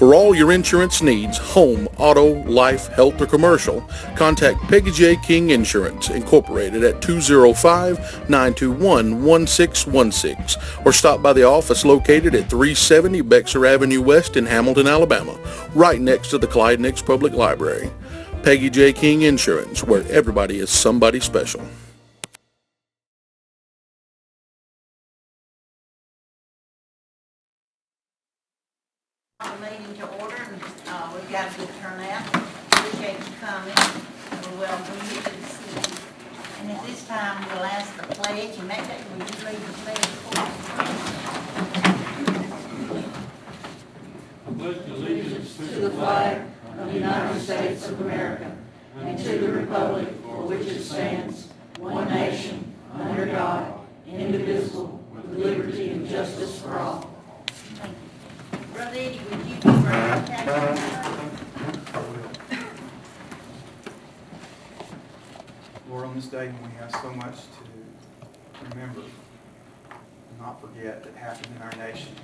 For all your insurance needs, home, auto, life, health, or commercial, contact Peggy J. King Insurance, Incorporated at 205-921-1616 or stop by the office located at 370 Bexar Avenue West in Hamilton, Alabama, right next to the Clyde Nix Public Library. Peggy J. King Insurance, where everybody is somebody special. The meeting to order, and we've got a good turnout. Appreciate you coming. We welcome you to the city. And at this time, we'll ask the pledge, and that will you read the pledge for us? I pledge allegiance to the flag of the United States of America and to the republic for which it stands, one nation, under God, indivisible, with liberty and justice for all. Brother Eddie, would you do our tax? Lord, on this day when we have so much to remember and not forget that happened in our nation,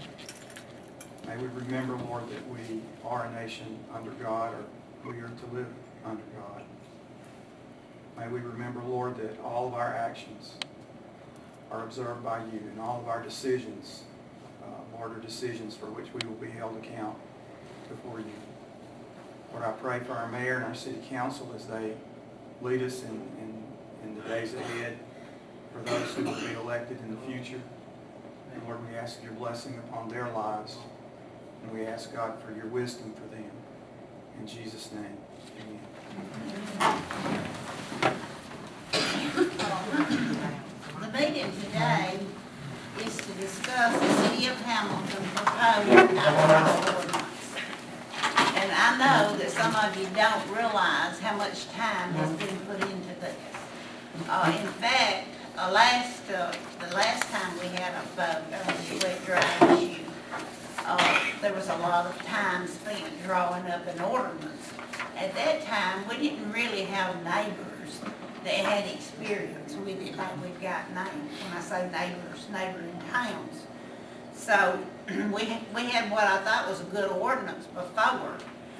may we remember, Lord, that we are a nation under God, or we are to live under God. May we remember, Lord, that all of our actions are observed by you, and all of our decisions, Lord, are decisions for which we will be held account before you. Lord, I pray for our mayor and our city council as they lead us in the days ahead, for those who will be elected in the future. And Lord, we ask your blessing upon their lives, and we ask, God, for your wisdom for them. In Jesus' name, amen. The meeting today is to discuss the city of Hamilton proposed alcohol ordinance. And I know that some of you don't realize how much time has been put into this. In fact, the last time we had a vote on the wet drive issue, there was a lot of time spent drawing up an ordinance. At that time, we didn't really have neighbors that had experience with it like we've got now. When I say neighbors, neighboring towns. So we had what I thought was a good ordinance before.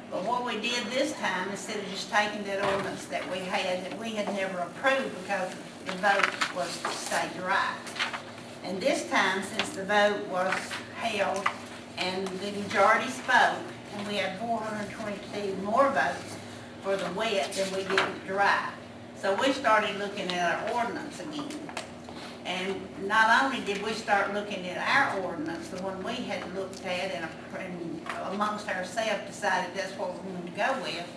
But what we did this time, instead of just taking that ordinance that we had never approved because the vote was to stay dry. And this time, since the vote was held and the majority spoke, and we had 422 more votes for the wet than we did the dry. So we started looking at our ordinance again. And not only did we start looking at our ordinance, the one we had looked at and amongst ourselves decided that's what we wanted to go with,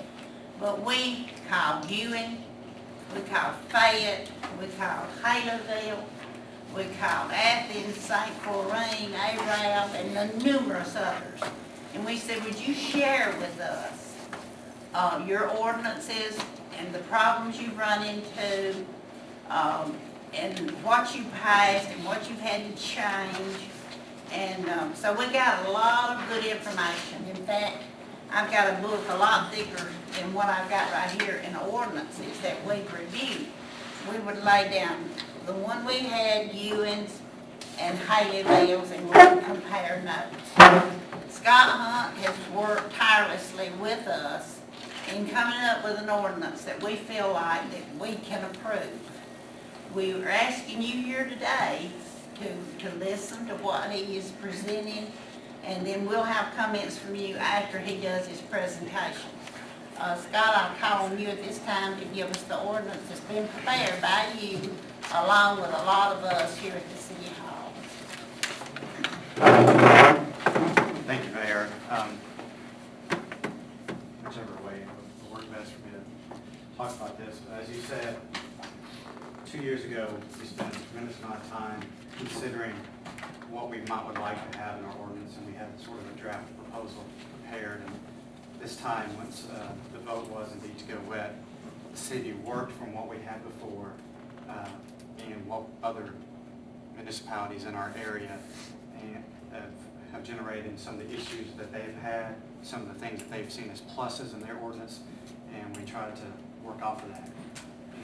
but we called Ewing, we called Fayette, we called Haleyville, we called Athens, St. Florine, Arab, and the numerous others. And we said, would you share with us your ordinances and the problems you run into, and what you passed and what you've had to change. And so we got a lot of good information. In fact, I've got a book a lot thicker than what I've got right here in the ordinances that we've reviewed. We would lay down the one we had, Ewing's and Haleyville's, and we would compare notes. Scott Hunt has worked tirelessly with us in coming up with an ordinance that we feel like that we can approve. We are asking you here today to listen to what he is presenting, and then we'll have comments from you after he does his presentation. Scott, I'll call on you at this time to give us the ordinance that's been prepared by you, along with a lot of us here at the City Hall. Thank you, Mayor. Whichever way will work best for me to talk about this. As you said, 2 years ago, we spent a tremendous amount of time considering what we would like to have in our ordinance, and we had sort of a draft proposal prepared. And this time, once the vote was indeed to go wet, the city worked from what we had before and what other municipalities in our area and have generated some of the issues that they've had, some of the things that they've seen as pluses in their ordinance, and we tried to work off of that.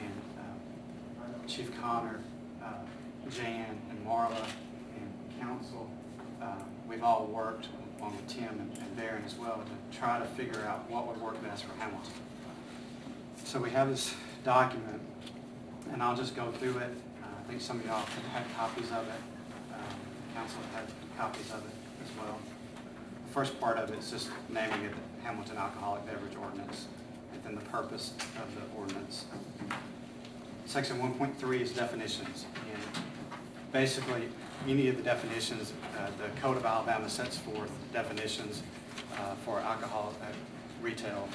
And Chief Connor, Jan, and Marla, and council, we've all worked along with Tim and Darren as well, to try to figure out what would work best for Hamilton. So we have this document, and I'll just go through it. I think some of y'all had copies of it. Council had copies of it as well. The first part of it is just naming it the Hamilton Alcoholic Beverage Ordinance, and then the purpose of the ordinance. Section 1.3 is definitions, and basically any of the definitions, the Code of Alabama sets forth definitions for alcohol retail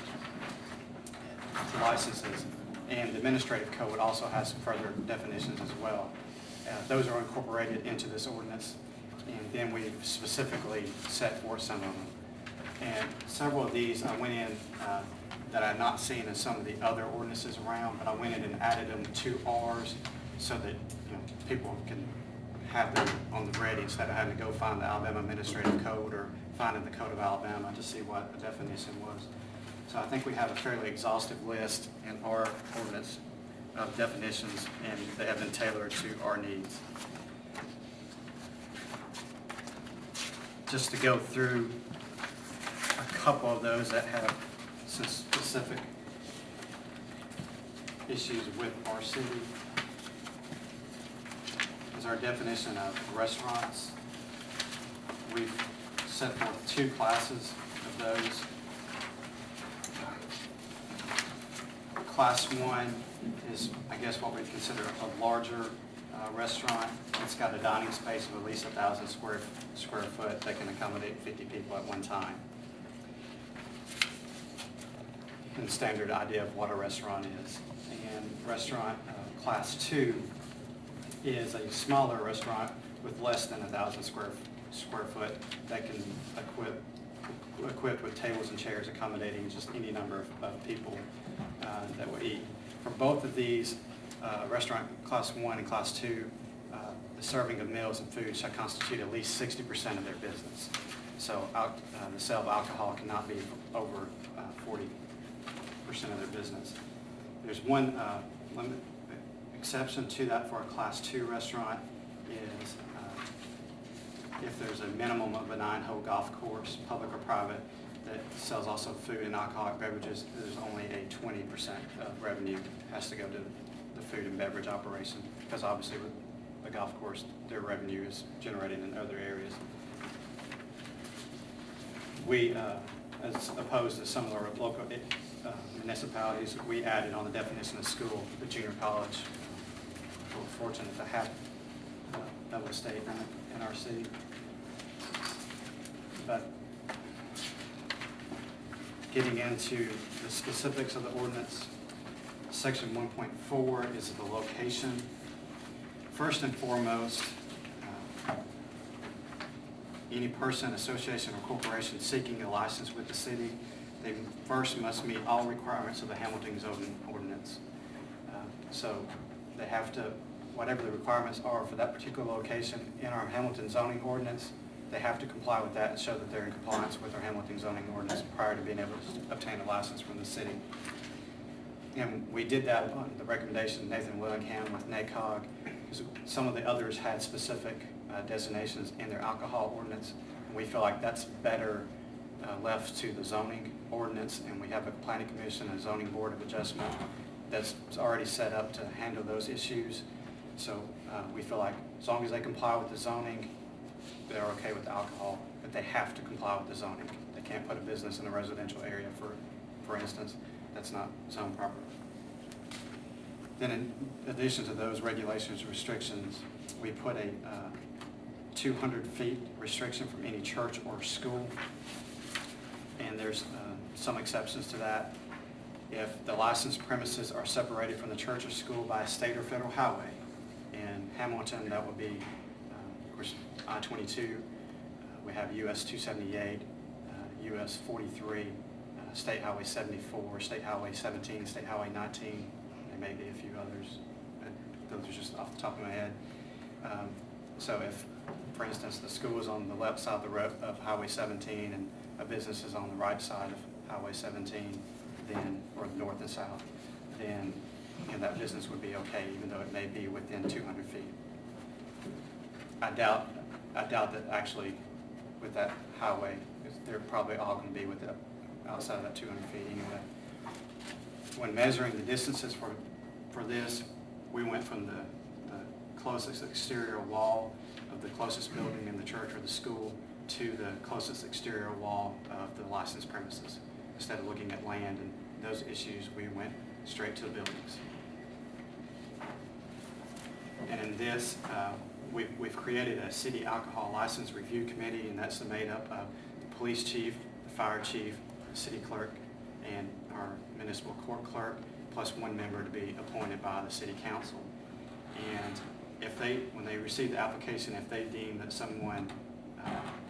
licenses, and the administrative code also has some further definitions as well. Those are incorporated into this ordinance, and then we've specifically set forth some of them. And several of these I went in that I had not seen in some of the other ordinances around, but I went in and added them to ours so that people can have them on the ready instead of having to go find the Alabama Administrative Code or finding the Code of Alabama to see what the definition was. So I think we have a fairly exhaustive list in our ordinance of definitions, and they have been tailored to our needs. Just to go through a couple of those that have some specific issues with our city is our definition of restaurants. We've set forth 2 classes of those. Class 1 is, I guess, what we'd consider a larger restaurant. It's got a dining space of at least 1,000 square foot that can accommodate 50 people at one time. And standard idea of what a restaurant is. And restaurant class 2 is a smaller restaurant with less than 1,000 square foot that can equipped with tables and chairs accommodating just any number of people that will eat. For both of these, restaurant class 1 and class 2, the serving of meals and food shall constitute at least 60% of their business. So the sale of alcohol cannot be over 40% of their business. There's one exception to that for a class 2 restaurant is if there's a minimum of a 9-hole golf course, public or private, that sells also food and alcoholic beverages, there's only a 20% of revenue has to go to the food and beverage operation, because obviously with a golf course, their revenue is generated in other areas. We, as opposed to some of our local municipalities, we added on the definition of school, the junior college. We're fortunate to have double state in our city. But getting into the specifics of the ordinance, section 1.4 is the location. First and foremost, any person, association, or corporation seeking a license with the city, they first must meet all requirements of the Hamilton zoning ordinance. So they have to, whatever the requirements are for that particular location in our Hamilton zoning ordinance, they have to comply with that and show that they're in compliance with our Hamilton zoning ordinance prior to being able to obtain a license from the city. And we did that on the recommendation of Nathan Willingham with NACOG, because some of the others had specific designations in their alcohol ordinance. And we feel like that's better left to the zoning ordinance, and we have a planning commission and a zoning board of adjustment that's already set up to handle those issues. So we feel like as long as they comply with the zoning, they're okay with the alcohol, but they have to comply with the zoning. They can't put a business in a residential area, for instance, that's not zoned properly. Then in addition to those regulations, restrictions, we put a 200 feet restriction from any church or school. And there's some exceptions to that. If the licensed premises are separated from the church or school by a state or federal highway, in Hamilton, that would be, of course, I-22, we have US 278, US 43, State Highway 74, State Highway 17, State Highway 19, there may be a few others, but those are just off the top of my head. So if, for instance, the school is on the left side of the road of Highway 17 and a business is on the right side of Highway 17, then, or the north and south, then that business would be okay, even though it may be within 200 feet. I doubt that actually with that highway they're probably all going to be within, outside of that 200 feet anyway. When measuring the distances for this, we went from the closest exterior wall of the closest building in the church or the school to the closest exterior wall of the licensed premises. Instead of looking at land and those issues, we went straight to the buildings. And in this, we've created a city alcohol license review committee, and that's made up of the police chief, the fire chief, the city clerk, and our municipal court clerk, plus one member to be appointed by the city council. And when they receive the application, if they deem that someone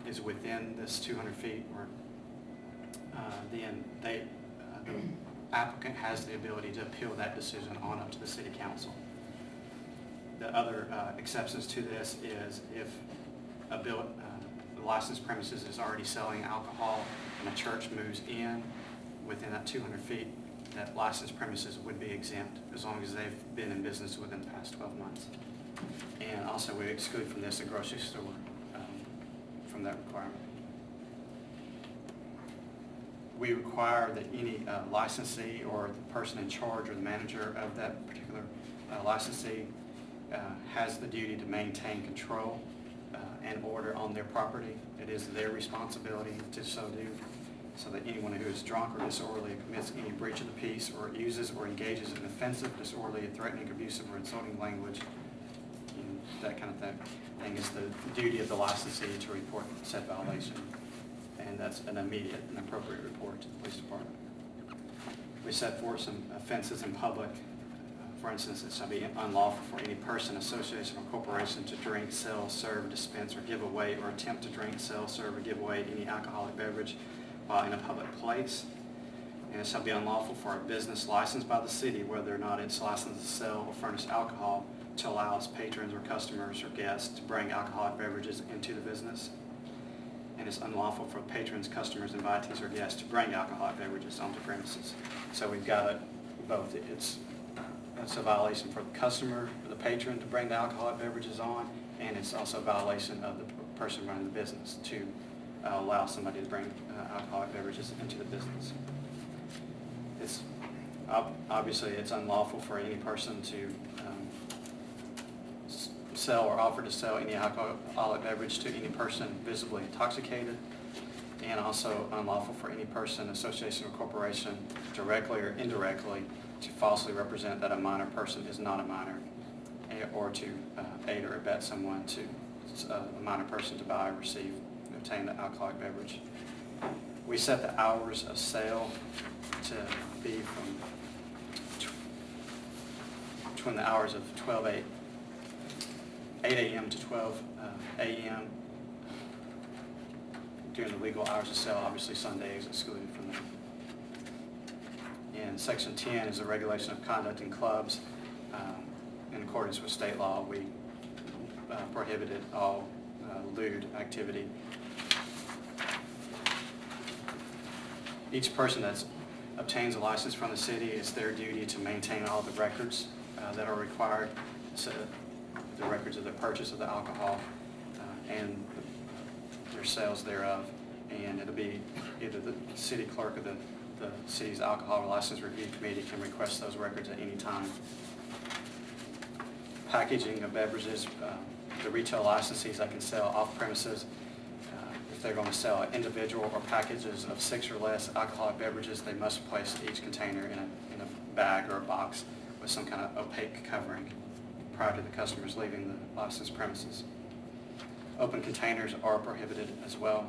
is within this 200 feet, or then the applicant has the ability to appeal that decision on up to the city council. The other exceptions to this is if the licensed premises is already selling alcohol and a church moves in within that 200 feet, that licensed premises would be exempt as long as they've been in business within the past 12 months. And also we exclude from this a grocery store from that requirement. We require that any licensee or the person in charge or the manager of that particular licensee has the duty to maintain control and order on their property. It is their responsibility to so do, so that anyone who is drunk or disorderly, commits any breach of the peace, or uses or engages in offensive, disorderly, threatening, abusive, or insulting language, that kind of thing, is the duty of the licensee to report said violation. And that's an immediate and appropriate report to the police department. We set forth some offenses in public. For instance, it shall be unlawful for any person, association, or corporation to drink, sell, serve, dispense, or give away, or attempt to drink, sell, serve, or give away any alcoholic beverage while in a public place. And it shall be unlawful for a business licensed by the city, whether or not it's licensed to sell or furnish alcohol, to allow its patrons or customers or guests to bring alcoholic beverages into the business. And it's unlawful for patrons, customers, invitees, or guests to bring alcoholic beverages onto premises. So we've got it both. It's a violation for the customer or the patron to bring the alcoholic beverages on, and it's also a violation of the person running the business to allow somebody to bring alcoholic beverages into the business. It's obviously it's unlawful for any person to sell or offer to sell any alcoholic beverage to any person visibly intoxicated, and also unlawful for any person, association, or corporation, directly or indirectly, to falsely represent that a minor person is not a minor, or to aid or abet someone to a minor person to buy, receive, and obtain the alcoholic beverage. We set the hours of sale to be from between the hours of 8 a.m. to 12 a.m. during the legal hours of sale. Obviously, Sunday is excluded from that. And Section 10 is a regulation of conduct in clubs. In accordance with state law, we prohibited all lewd activity. Each person that obtains a license from the city, it's their duty to maintain all the records that are required, so the records of the purchase of the alcohol and their sales thereof. And it'll be either the city clerk or the city's alcohol license review committee can request those records at any time. Packaging of beverages, the retail licensees that can sell off premises, if they're going to sell individual or packages of 6 or less alcoholic beverages, they must place each container in a bag or a box with some kind of opaque covering prior to the customers leaving the licensed premises. Open containers are prohibited as well.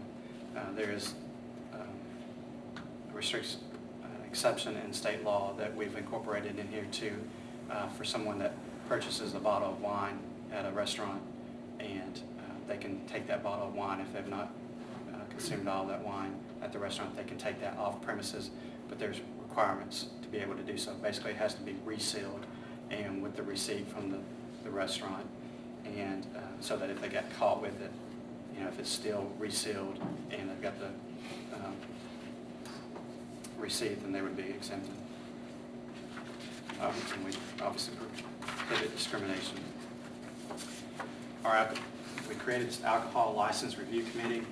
There is a restriction exception in state law that we've incorporated in here too, for someone that purchases a bottle of wine at a restaurant, and they can take that bottle of wine if they've not consumed all that wine at the restaurant. They can take that off premises, but there's requirements to be able to do so. Basically, it has to be resealed and with the receipt from the restaurant, and so that if they get caught with it, if it's still resealed and they've got the receipt, then they would be exempted. We obviously prohibit discrimination. We created this alcohol license review committee,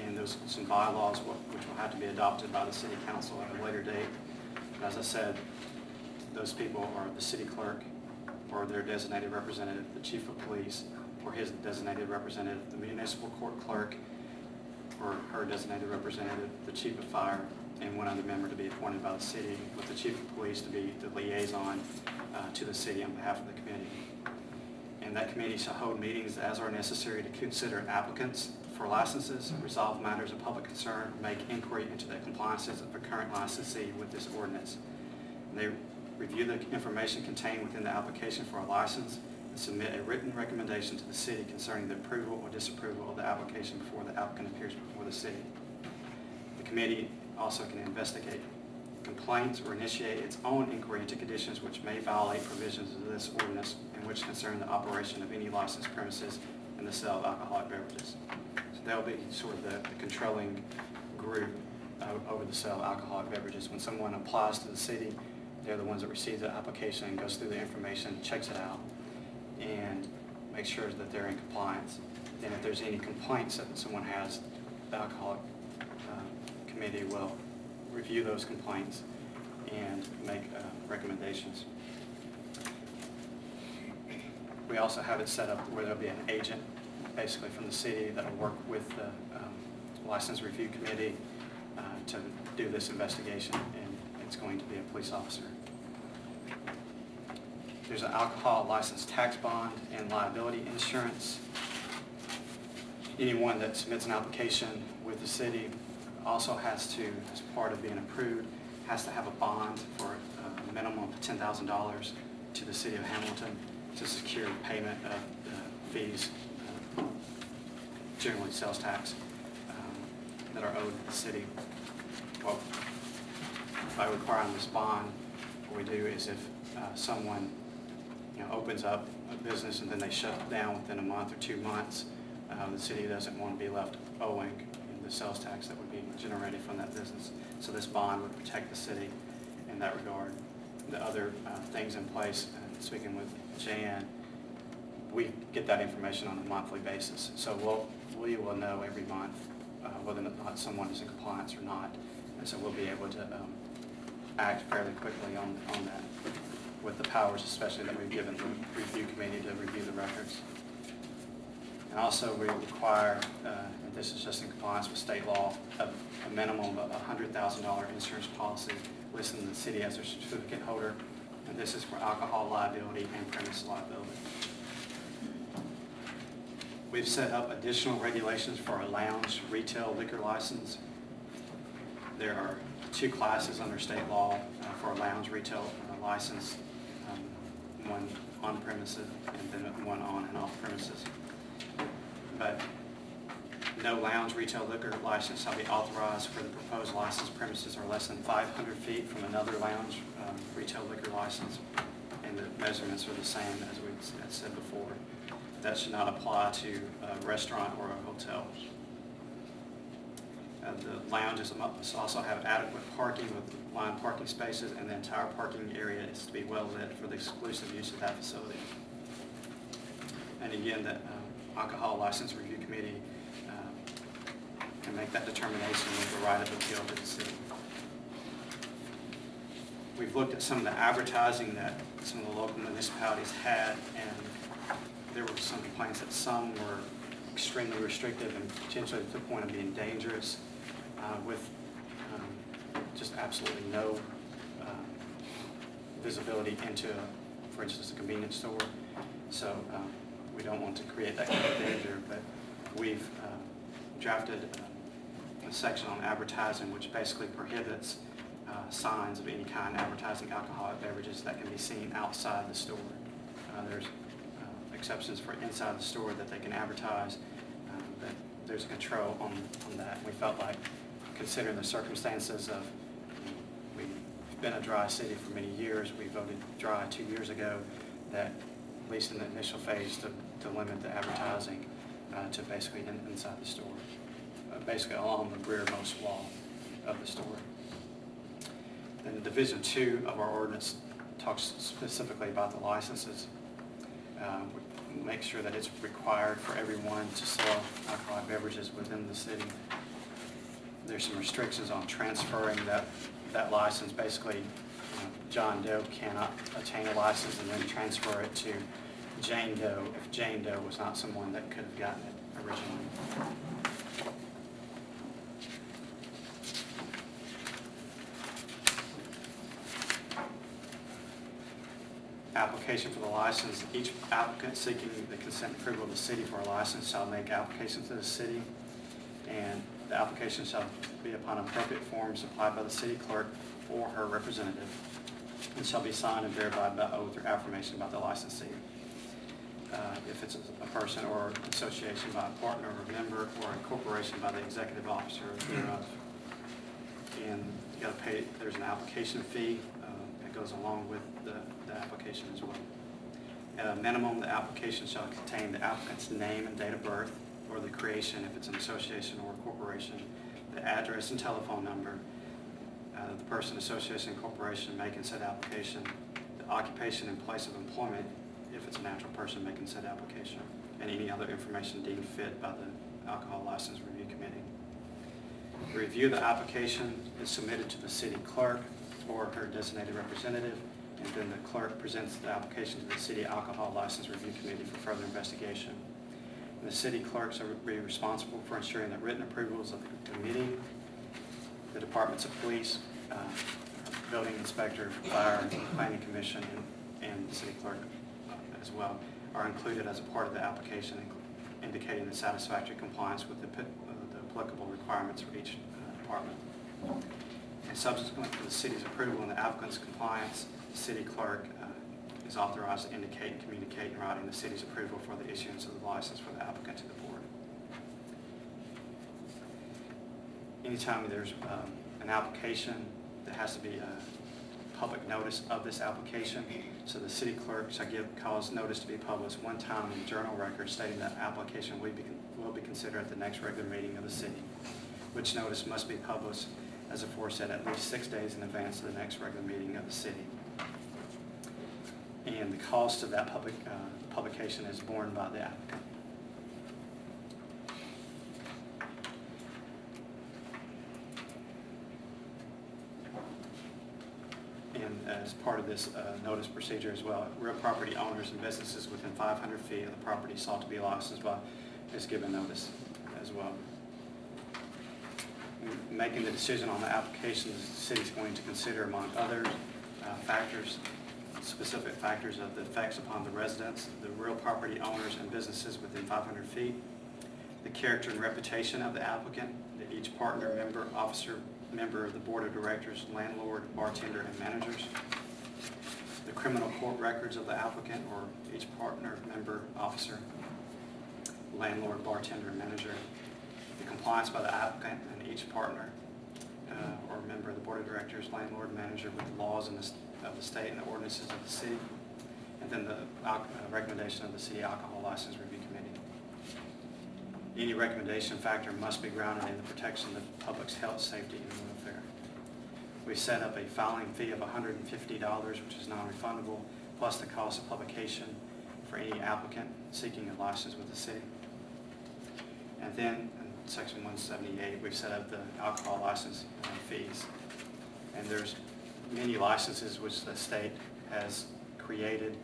and and those some bylaws which will have to be adopted by the city council at a later date. As I said, those people are the city clerk or their designated representative, the chief of police or his designated representative, the municipal court clerk or her designated representative, the chief of fire, and one other member to be appointed by the city, with the chief of police to be the liaison to the city on behalf of the committee. And that committee shall hold meetings as are necessary to consider applicants for licenses, resolve matters of public concern, make inquiry into the compliances of the current licensee with this ordinance. And they review the information contained within the application for a license and submit a written recommendation to the city concerning the approval or disapproval of the application before the applicant appears before the city. The committee also can investigate complaints or initiate its own inquiry into conditions which may violate provisions of this ordinance and which concern the operation of any licensed premises and the sale of alcoholic beverages. So they'll be sort of the controlling group over the sale of alcoholic beverages. When someone applies to the city, they're the ones that receive the application and goes through the information, checks it out, and makes sure that they're in compliance. Then if there's any complaints that someone has, the alcoholic committee will review those complaints and make recommendations. We also have it set up where there'll be an agent basically from the city that will work with the license review committee to do this investigation, and it's going to be a police officer. There's an alcohol license tax bond and liability insurance. Anyone that submits an application with the city also has to, as part of being approved, has to have a bond for a minimum of $10,000 to the city of Hamilton to secure payment of the fees, generally sales tax, that are owed to the city. Well, by requiring this bond, what we do is if someone opens up a business and then they shut down within a month or 2 months, the city doesn't want to be left owing the sales tax that would be generated from that business. So this bond would protect the city in that regard. The other things in place, speaking with Jan, we get that information on a monthly basis. So we will know every month whether or not someone is in compliance or not. And so we'll be able to act fairly quickly on that with the powers especially that we've given the review committee to review the records. And also we require, and this is just in compliance with state law, a minimum of a $100,000 insurance policy listing the city as their certificate holder. And this is for alcohol liability and premise liability. We've set up additional regulations for a lounge retail liquor license. There are 2 classes under state law for a lounge retail license, one on premises and then one on and off premises. But no lounge retail liquor license shall be authorized for the proposed licensed premises are less than 500 feet from another lounge retail liquor license, and the measurements are the same as we had said before. That should not apply to a restaurant or a hotel. The lounges must also have adequate parking with lined parking spaces, and the entire parking area is to be well lit for the exclusive use of that facility. And again, the alcohol license review committee can make that determination with the right of appeal to the city. We've looked at some of the advertising that some of the local municipalities had, and there were some complaints that some were extremely restrictive and potentially to the point of being dangerous, with just absolutely no visibility into, for instance, a convenience store. So we don't want to create that kind of danger, but we've drafted a section on advertising which basically prohibits signs of any kind advertising alcoholic beverages that can be seen outside the store. There's exceptions for inside the store that they can advertise, but there's a control on that. We felt like, considering the circumstances of, we've been a dry city for many years, we voted dry 2 years ago, that at least in the initial phase to limit the advertising to basically inside the store, basically along the rearmost wall of the store. Then Division 2 of our ordinance talks specifically about the licenses. We make sure that it's required for everyone to sell alcoholic beverages within the city. There's some restrictions on transferring that license. Basically, John Doe cannot obtain a license and then transfer it to Jane Doe if Jane Doe was not someone that could have gotten it originally. Application for the license. Each applicant seeking the consent and approval of the city for a license shall make application to the city, and the application shall be upon appropriate form supplied by the city clerk or her representative, and shall be signed and verified by oath or affirmation by the licensee. If it's a person or association by a partner or a member, or a corporation by the executive officer thereof. And you got to pay, there's an application fee that goes along with the application as well. At a minimum, the application shall contain the applicant's name and date of birth, or the creation if it's an association or a corporation, the address and telephone number, the person, association, corporation making said application, the occupation and place of employment if it's a natural person making said application, and any other information deemed fit by the Alcohol License Review Committee. The review of the application is submitted to the city clerk or her designated representative, and then the clerk presents the application to the City Alcohol License Review Committee for further investigation. And the city clerks will be responsible for ensuring that written approvals of the committee, the departments of police, building inspector, fire, planning commission, and the city clerk as well are included as a part of the application, indicating the satisfactory compliance with the applicable requirements for each department. And subsequent to the city's approval and the applicant's compliance, the city clerk is authorized to indicate and communicate in writing the city's approval for the issuance of the license for the applicant to the board. Anytime there's an application, there has to be a public notice of this application. So the city clerk shall cause notice to be published one time in the journal record stating that application will be considered at the next regular meeting of the city, which notice must be published as aforesaid at least 6 days in advance of the next regular meeting of the city. And the cost of that publication is borne by the applicant. And as part of this notice procedure as well, real property owners and businesses within 500 feet of the property sought to be licensed by is given notice as well. In making the decision on the application, the city is going to consider, among other factors, specific factors of the effects upon the residents, the real property owners and businesses within 500 feet, the character and reputation of the applicant, that each partner, member, officer, member of the board of directors, landlord, bartender, and managers, the criminal court records of the applicant or each partner, member, officer, landlord, bartender, and manager, the compliance by the applicant and each partner or member of the board of directors, landlord, manager with the laws of the state and the ordinances of the city, and then the recommendation of the City Alcohol License Review Committee. Any recommendation factor must be grounded in the protection of the public's health, safety, and welfare. We set up a filing fee of $150, which is non-refundable, plus the cost of publication for any applicant seeking a license with the city. And then in Section 178, we've set up the alcohol license fees. And there's many licenses which the state has created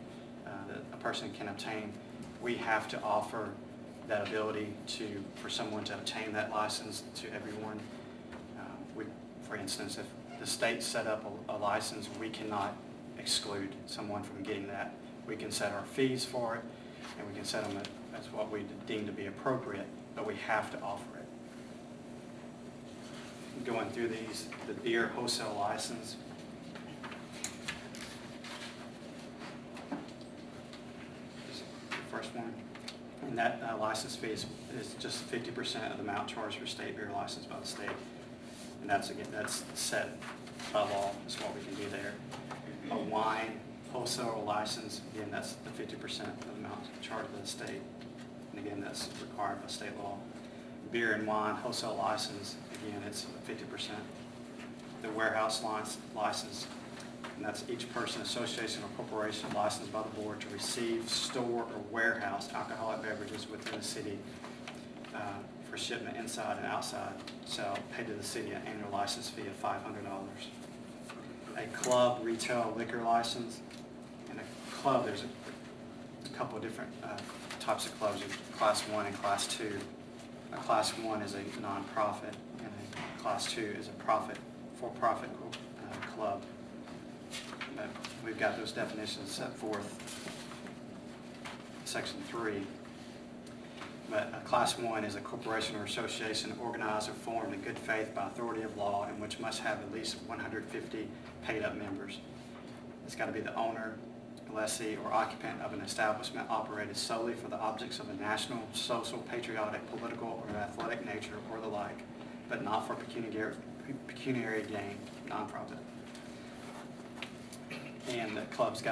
that a person can obtain. We have to offer that ability for someone to obtain that license to everyone. For instance, if the state set up a license, we cannot exclude someone from getting that. We can set our fees for it, and we can set them as what we deem to be appropriate, but we have to offer it. Going through these, the beer wholesale license. The first one. And that license fee is just 50% of the amount charged for state beer license by the state. And that's set by law, is what we can do there. A wine wholesale license, again, that's the 50% of the amount charged by the state. And again, that's required by state law. Beer and wine wholesale license, again, it's 50%. The warehouse license, and that's each person, association, or corporation licensed by the board to receive, store, or warehouse alcoholic beverages within the city for shipment inside and outside sale, pay to the city an annual license fee of $500. A club retail liquor license. In a club, there's a couple of different types of clubs, Class 1 and Class 2. A Class 1 is a nonprofit, and a Class 2 is a for-profit club. But we've got those definitions set forth in Section 3. But a Class 1 is a corporation or association organized or formed in good faith by authority of law, and which must have at least 150 paid-up members. It's got to be the owner, lessee, or occupant of an establishment operated solely for the objects of a national, social, patriotic, political, or athletic nature, or the like, but not for pecuniary gain, nonprofit. And the club's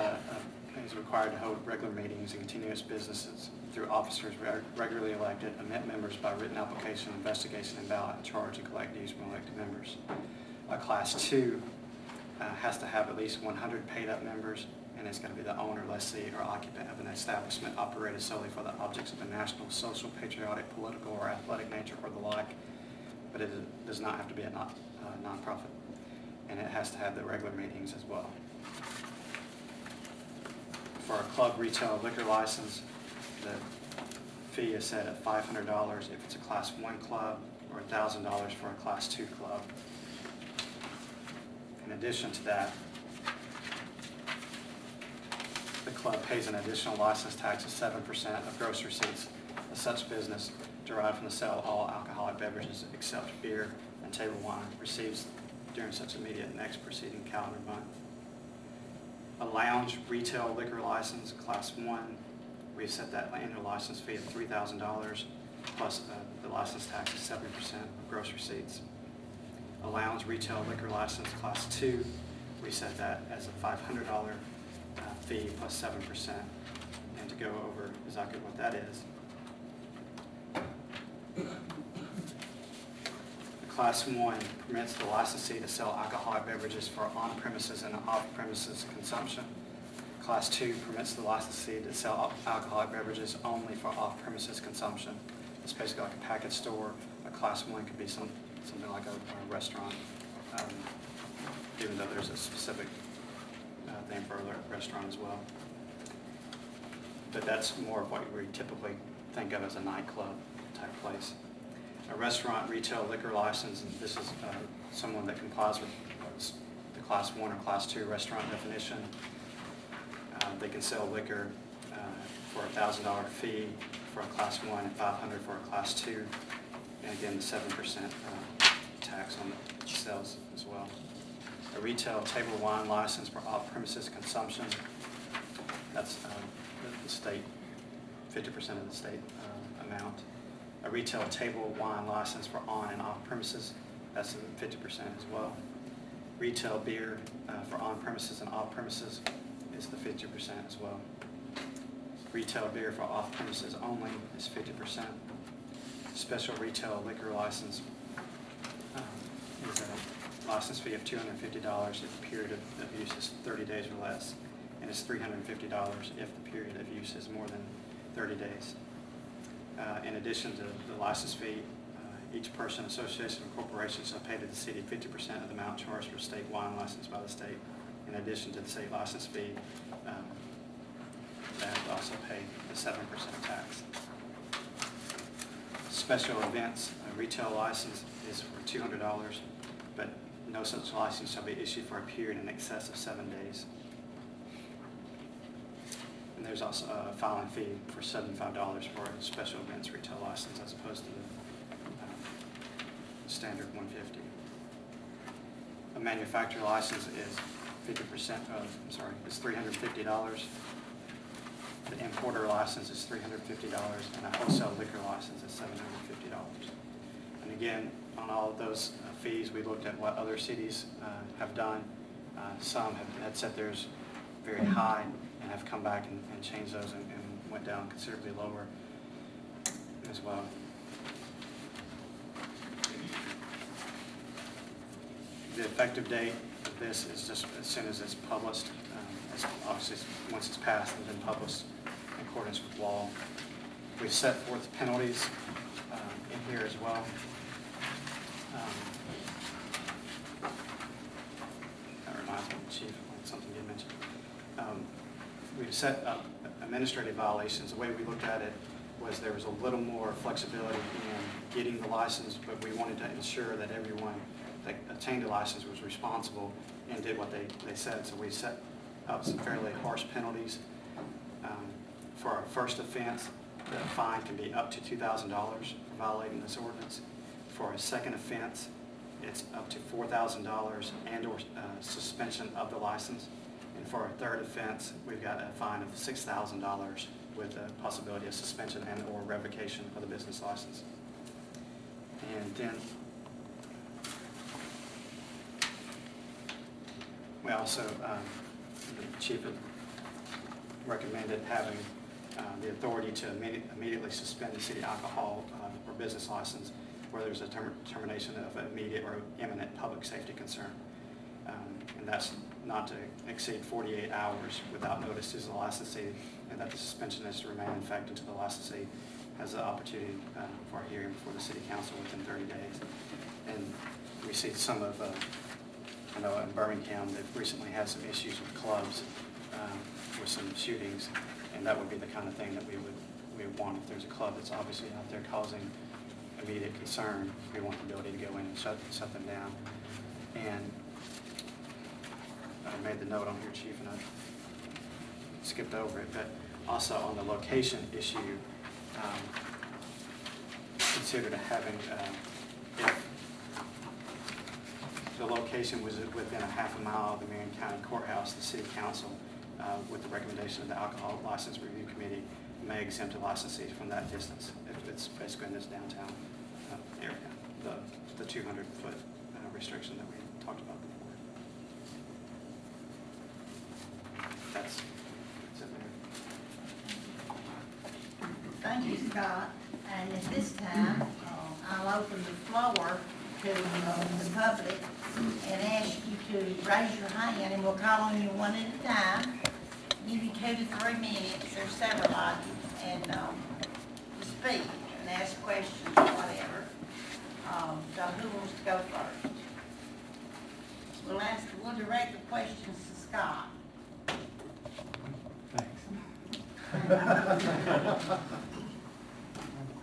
is required to hold regular meetings and continue its businesses through officers regularly elected, admit members by written application, investigation, and ballot, and charge and collect dues from elected members. A Class 2 has to have at least 100 paid-up members, and it's going to be the owner, lessee, or occupant of an establishment operated solely for the objects of a national, social, patriotic, political, or athletic nature, or the like, but it does not have to be a nonprofit, and it has to have the regular meetings as well. For a club retail liquor license, the fee is set at $500 if it's a Class 1 club, or $1,000 for a Class 2 club. In addition to that, the club pays an additional license tax of 7% of gross receipts of such business derived from the sale of all alcoholic beverages except beer and table wine receives during such immediate next preceding calendar month. A lounge retail liquor license, Class 1, we set that annual license fee of $3,000 plus the license tax is 7% of gross receipts. A lounge retail liquor license, Class 2, we set that as a $500 fee plus 7%. And to go over exactly what that is. Class 1 permits the licensee to sell alcoholic beverages for on-premises and off-premises consumption. Class 2 permits the licensee to sell alcoholic beverages only for off-premises consumption. It's basically like a package store. A Class 1 could be something like a restaurant, even though there's a specific thing for a restaurant as well. But that's more of what we typically think of as a nightclub type place. A restaurant retail liquor license, and this is someone that complies with the Class 1 or Class 2 restaurant definition. They can sell liquor for a $1,000 fee for a Class 1 and $500 for a Class 2, and again the 7% tax on the sales as well. A retail table wine license for off-premises consumption, that's the state, 50% of the state amount. A retail table wine license for on and off premises, that's 50% as well. Retail beer for on premises and off premises is the 50% as well. Retail beer for off premises only is 50%. Special retail liquor license is a license fee of $250 if the period of use is 30 days or less, and it's $350 if the period of use is more than 30 days. In addition to the license fee, each person, association, or corporation shall pay to the city 50% of the amount charged for a state wine license by the state. In addition to the state license fee, they have to also pay the 7% tax. Special events, a retail license is for $200, but no such license shall be issued for a period in excess of 7 days. And there's also a filing fee for $75 for a special events retail license as opposed to the standard $150. A manufacturer license is 50% is $350. The importer license is $350, and a wholesale liquor license is $750. And again, on all of those fees, we looked at what other cities have done. Some had set theirs very high and have come back and changed those and went down considerably lower as well. The effective date of this is just as soon as it's published. Obviously, once it's passed and been published in accordance with law. We've set forth penalties in here as well. That reminds me, Chief, of something you mentioned. We've set up administrative violations. The way we looked at it was there was a little more flexibility in getting the license, but we wanted to ensure that everyone that obtained a license was responsible and did what they said. So we set up some fairly harsh penalties. For our first offense, the fine can be up to $2,000 for violating this ordinance. For a second offense, it's up to $4,000 and/or suspension of the license. And for our third offense, we've got a fine of $6,000 with the possibility of suspension and/or revocation of the business license. And then we also, the chief had recommended having the authority to immediately suspend the city alcohol or business license where there's a termination of immediate or imminent public safety concern. And that's not to exceed 48 hours without notice to the licensee, and that the suspension is to remain in effect until the licensee has the opportunity for a hearing before the city council within 30 days. And we see some of, I know in Birmingham, they've recently had some issues with clubs with some shootings, and that would be the kind of thing that we would want if there's a club that's obviously out there causing immediate concern. We want the ability to go in and shut them down. And I made the note on here, Chief, and I skipped over it, but also on the location issue, considered having, if the location was within a half a mile of the Marion County Courthouse, the City Council, with the recommendation of the Alcohol License Review Committee, may exempt a licensee from that distance if it's basically in this downtown area, the 200-foot restriction that we talked about before. That's it there. Thank you, Scott. And at this time, I'll open the floor to the public and ask you to raise your hand, and we'll call on you one at a time. Give you 2 to 3 minutes, there's several of you, and to speak and ask questions or whatever. So who wants to go first? We'll direct the questions to Scott.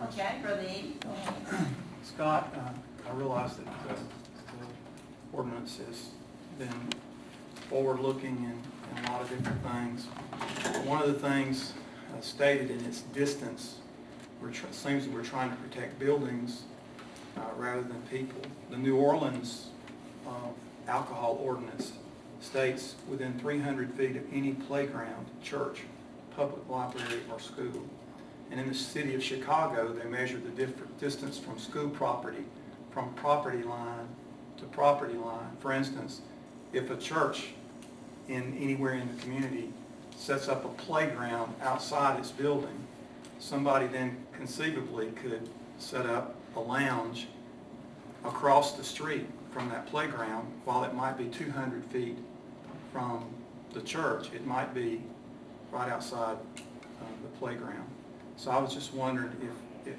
Okay, Brother Eddie, go ahead. Scott, I realize that the ordinance has been forward-looking in a lot of different things. One of the things stated in its distance, it seems that we're trying to protect buildings rather than people. The New Orleans alcohol ordinance states within 300 feet of any playground, church, public library, or school. And in the city of Chicago, they measure the different distance from school property, from property line to property line. For instance, if a church anywhere in the community sets up a playground outside its building, somebody then conceivably could set up a lounge across the street from that playground. While it might be 200 feet from the church, it might be right outside the playground. So I was just wondering if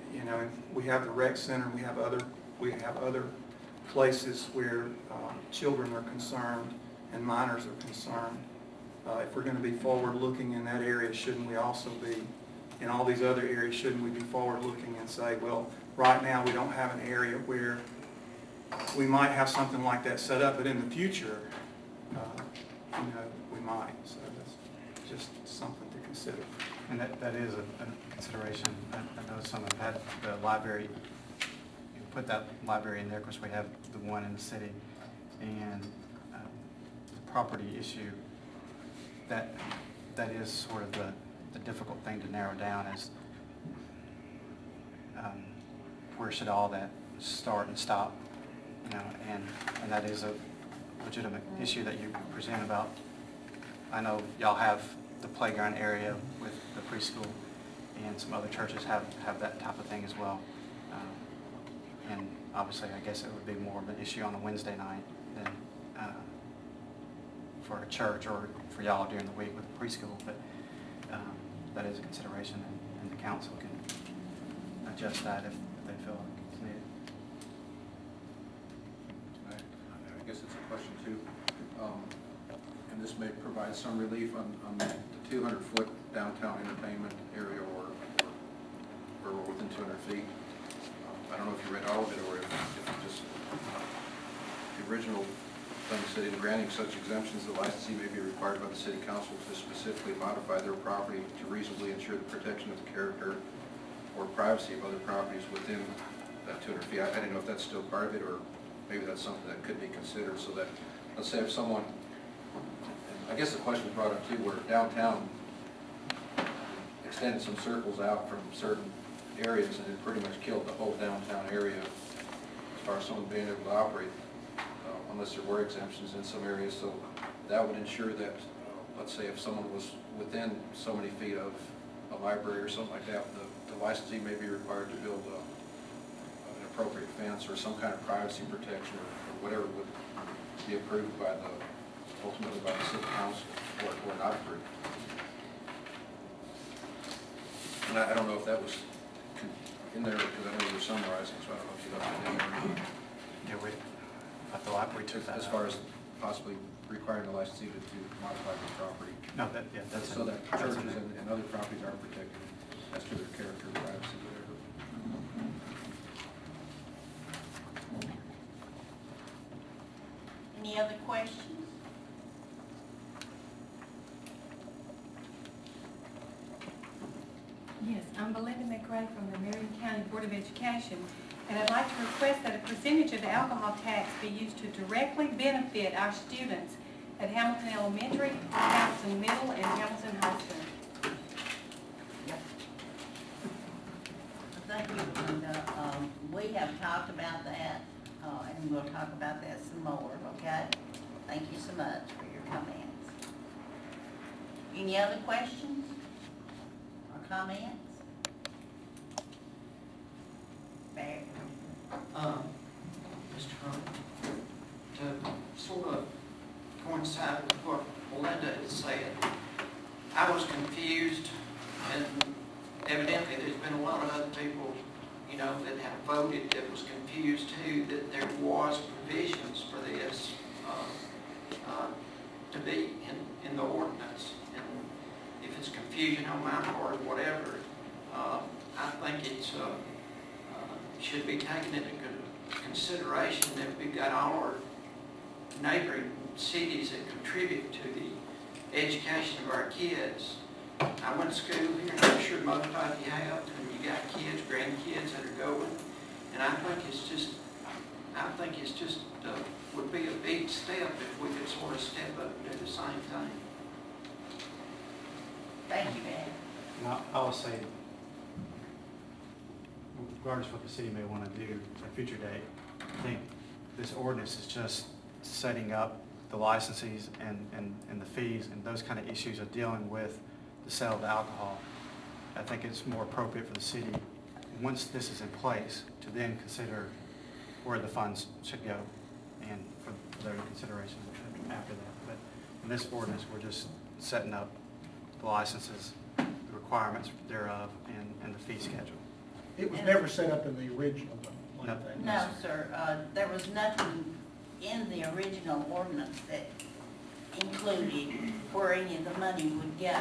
we have the rec center, we have other places where children are concerned and minors are concerned. If we're going to be forward-looking in that area, shouldn't we also be, in all these other areas, shouldn't we be forward-looking and say, well, right now we don't have an area where we might have something like that set up, but in the future, we might. So that's just something to consider. And that is a consideration. I know some have had the library, you put that library in there. Of course, we have the one in the city, and the property issue, that is sort of the difficult thing to narrow down is where should all that start and stop, and that is a legitimate issue that you present about. I know y'all have the playground area with the preschool, and some other churches have that type of thing as well. And obviously, I guess it would be more of an issue on a Wednesday night than for a church or for y'all during the week with the preschool, but that is a consideration, and the council can adjust that if they feel it's question too. And this may provide some relief on the 200-foot downtown entertainment area or we're within 200 feet. I don't know if you read all of it or if just the original thing said in granting such exemptions, the licensee may be required by the city council to specifically modify their property to reasonably ensure the protection of the character or privacy of other properties within that 200 feet. I didn't know if that's still part of it, or maybe that's something that could be considered, so that, let's say if someone, I guess the question was brought up too, where downtown extended some circles out from certain areas and it pretty much killed the whole downtown area as far as someone being able to operate, unless there were exemptions in some areas. So that would ensure that, let's say if someone was within so many feet of a library or something like that, the licensee may be required to build an appropriate fence or some kind of privacy protection or whatever would be approved by ultimately by the city council or not approved. And I don't know if that was in there because I know you were summarizing, so I don't know if you left it in there or not. Yeah, I thought we took that As far as possibly requiring the licensee to modify the property. No, that's So that churches and other properties are protected as to their character, privacy, whatever. Any other questions? Yes, I'm Belinda McRae from the Marion County Board of Education, and I'd like to request that a percentage of the alcohol tax be used to directly benefit our students at Hamilton Elementary, Hamilton Middle, and Hamilton High School. Thank you, Linda. We have talked about that, and we'll talk about that some more, okay? Thank you so much for your comments. Any other questions or comments? Barry? Mr. Hunt, to sort of coincide with what Melinda had said, I was confused, and evidently there's been a lot of other people, that have voted that was confused too, that there was provisions for this to be in the ordinance. And if it's confusion on my part or whatever, I think it's should be taken into consideration that we've got all our neighboring cities that contribute to the education of our kids. I went to school here, and I'm sure most of you have, and you got kids, grandkids that are going, and I think it's just would be a big step if we could sort of step up and do the same thing. Thank you, Barry. And I will say, regardless of what the city may want to do at a future date, I think this ordinance is just setting up the licenses and the fees and those kind of issues of dealing with the sale of alcohol. I think it's more appropriate for the city, once this is in place, to then consider where the funds should go and for their consideration after that. But in this ordinance, we're just setting up the licenses, the requirements thereof, and the fee schedule. It was never set up in the original one, like that. No, sir, there was nothing in the original ordinance that included where any of the money would go.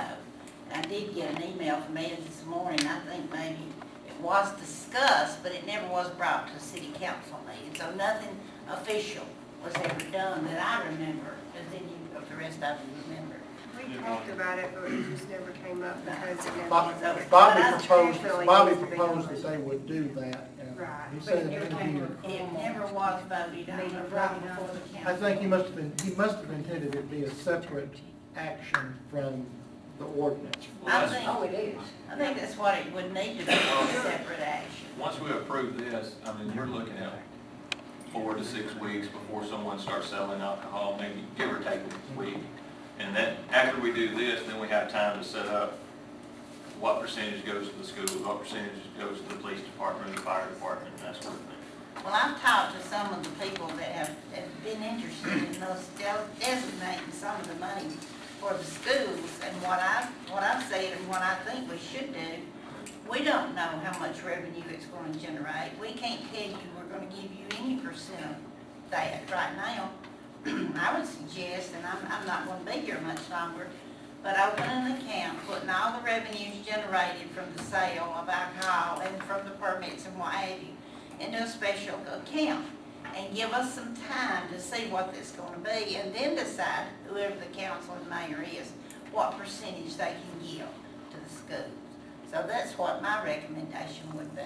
I did get an email from Ed this morning, I think maybe it was discussed, but it never was brought to city council meeting, so nothing official was ever done that I remember. Does any of the rest of you remember? We talked about it, but it just never came up because it never Bobby was over. proposed that they would do that. And Right, he but said it it never would came be, to It never was voted on or brought before the council. I think he must have intended it to be a separate action from the ordinance. I think, Oh, it is. I think that's what it would need to be, a separate action. Once we approve this, I mean, you're looking at 4 to 6 weeks before someone starts selling alcohol, maybe give or take a week. And then, after we do this, then we have time to set up what percentage goes to the schools, what percentage goes to the police department, the fire department, and that sort of thing. Well, I've talked to some of the people that have been interested in those designating some of the money for the schools, and what I've said and what I think we should do, we don't know how much revenue it's going to generate. We can't tell you we're going to give you any percent of that right now. I would suggest, and I'm not gonna be here much longer, but opening an account, putting all the revenues generated from the sale of alcohol and from the permits and what have you into a special account, and give us some time to see what that's gonna be, and then decide, whoever the council and mayor is, what percentage they can give to the schools. So that's what my recommendation would be.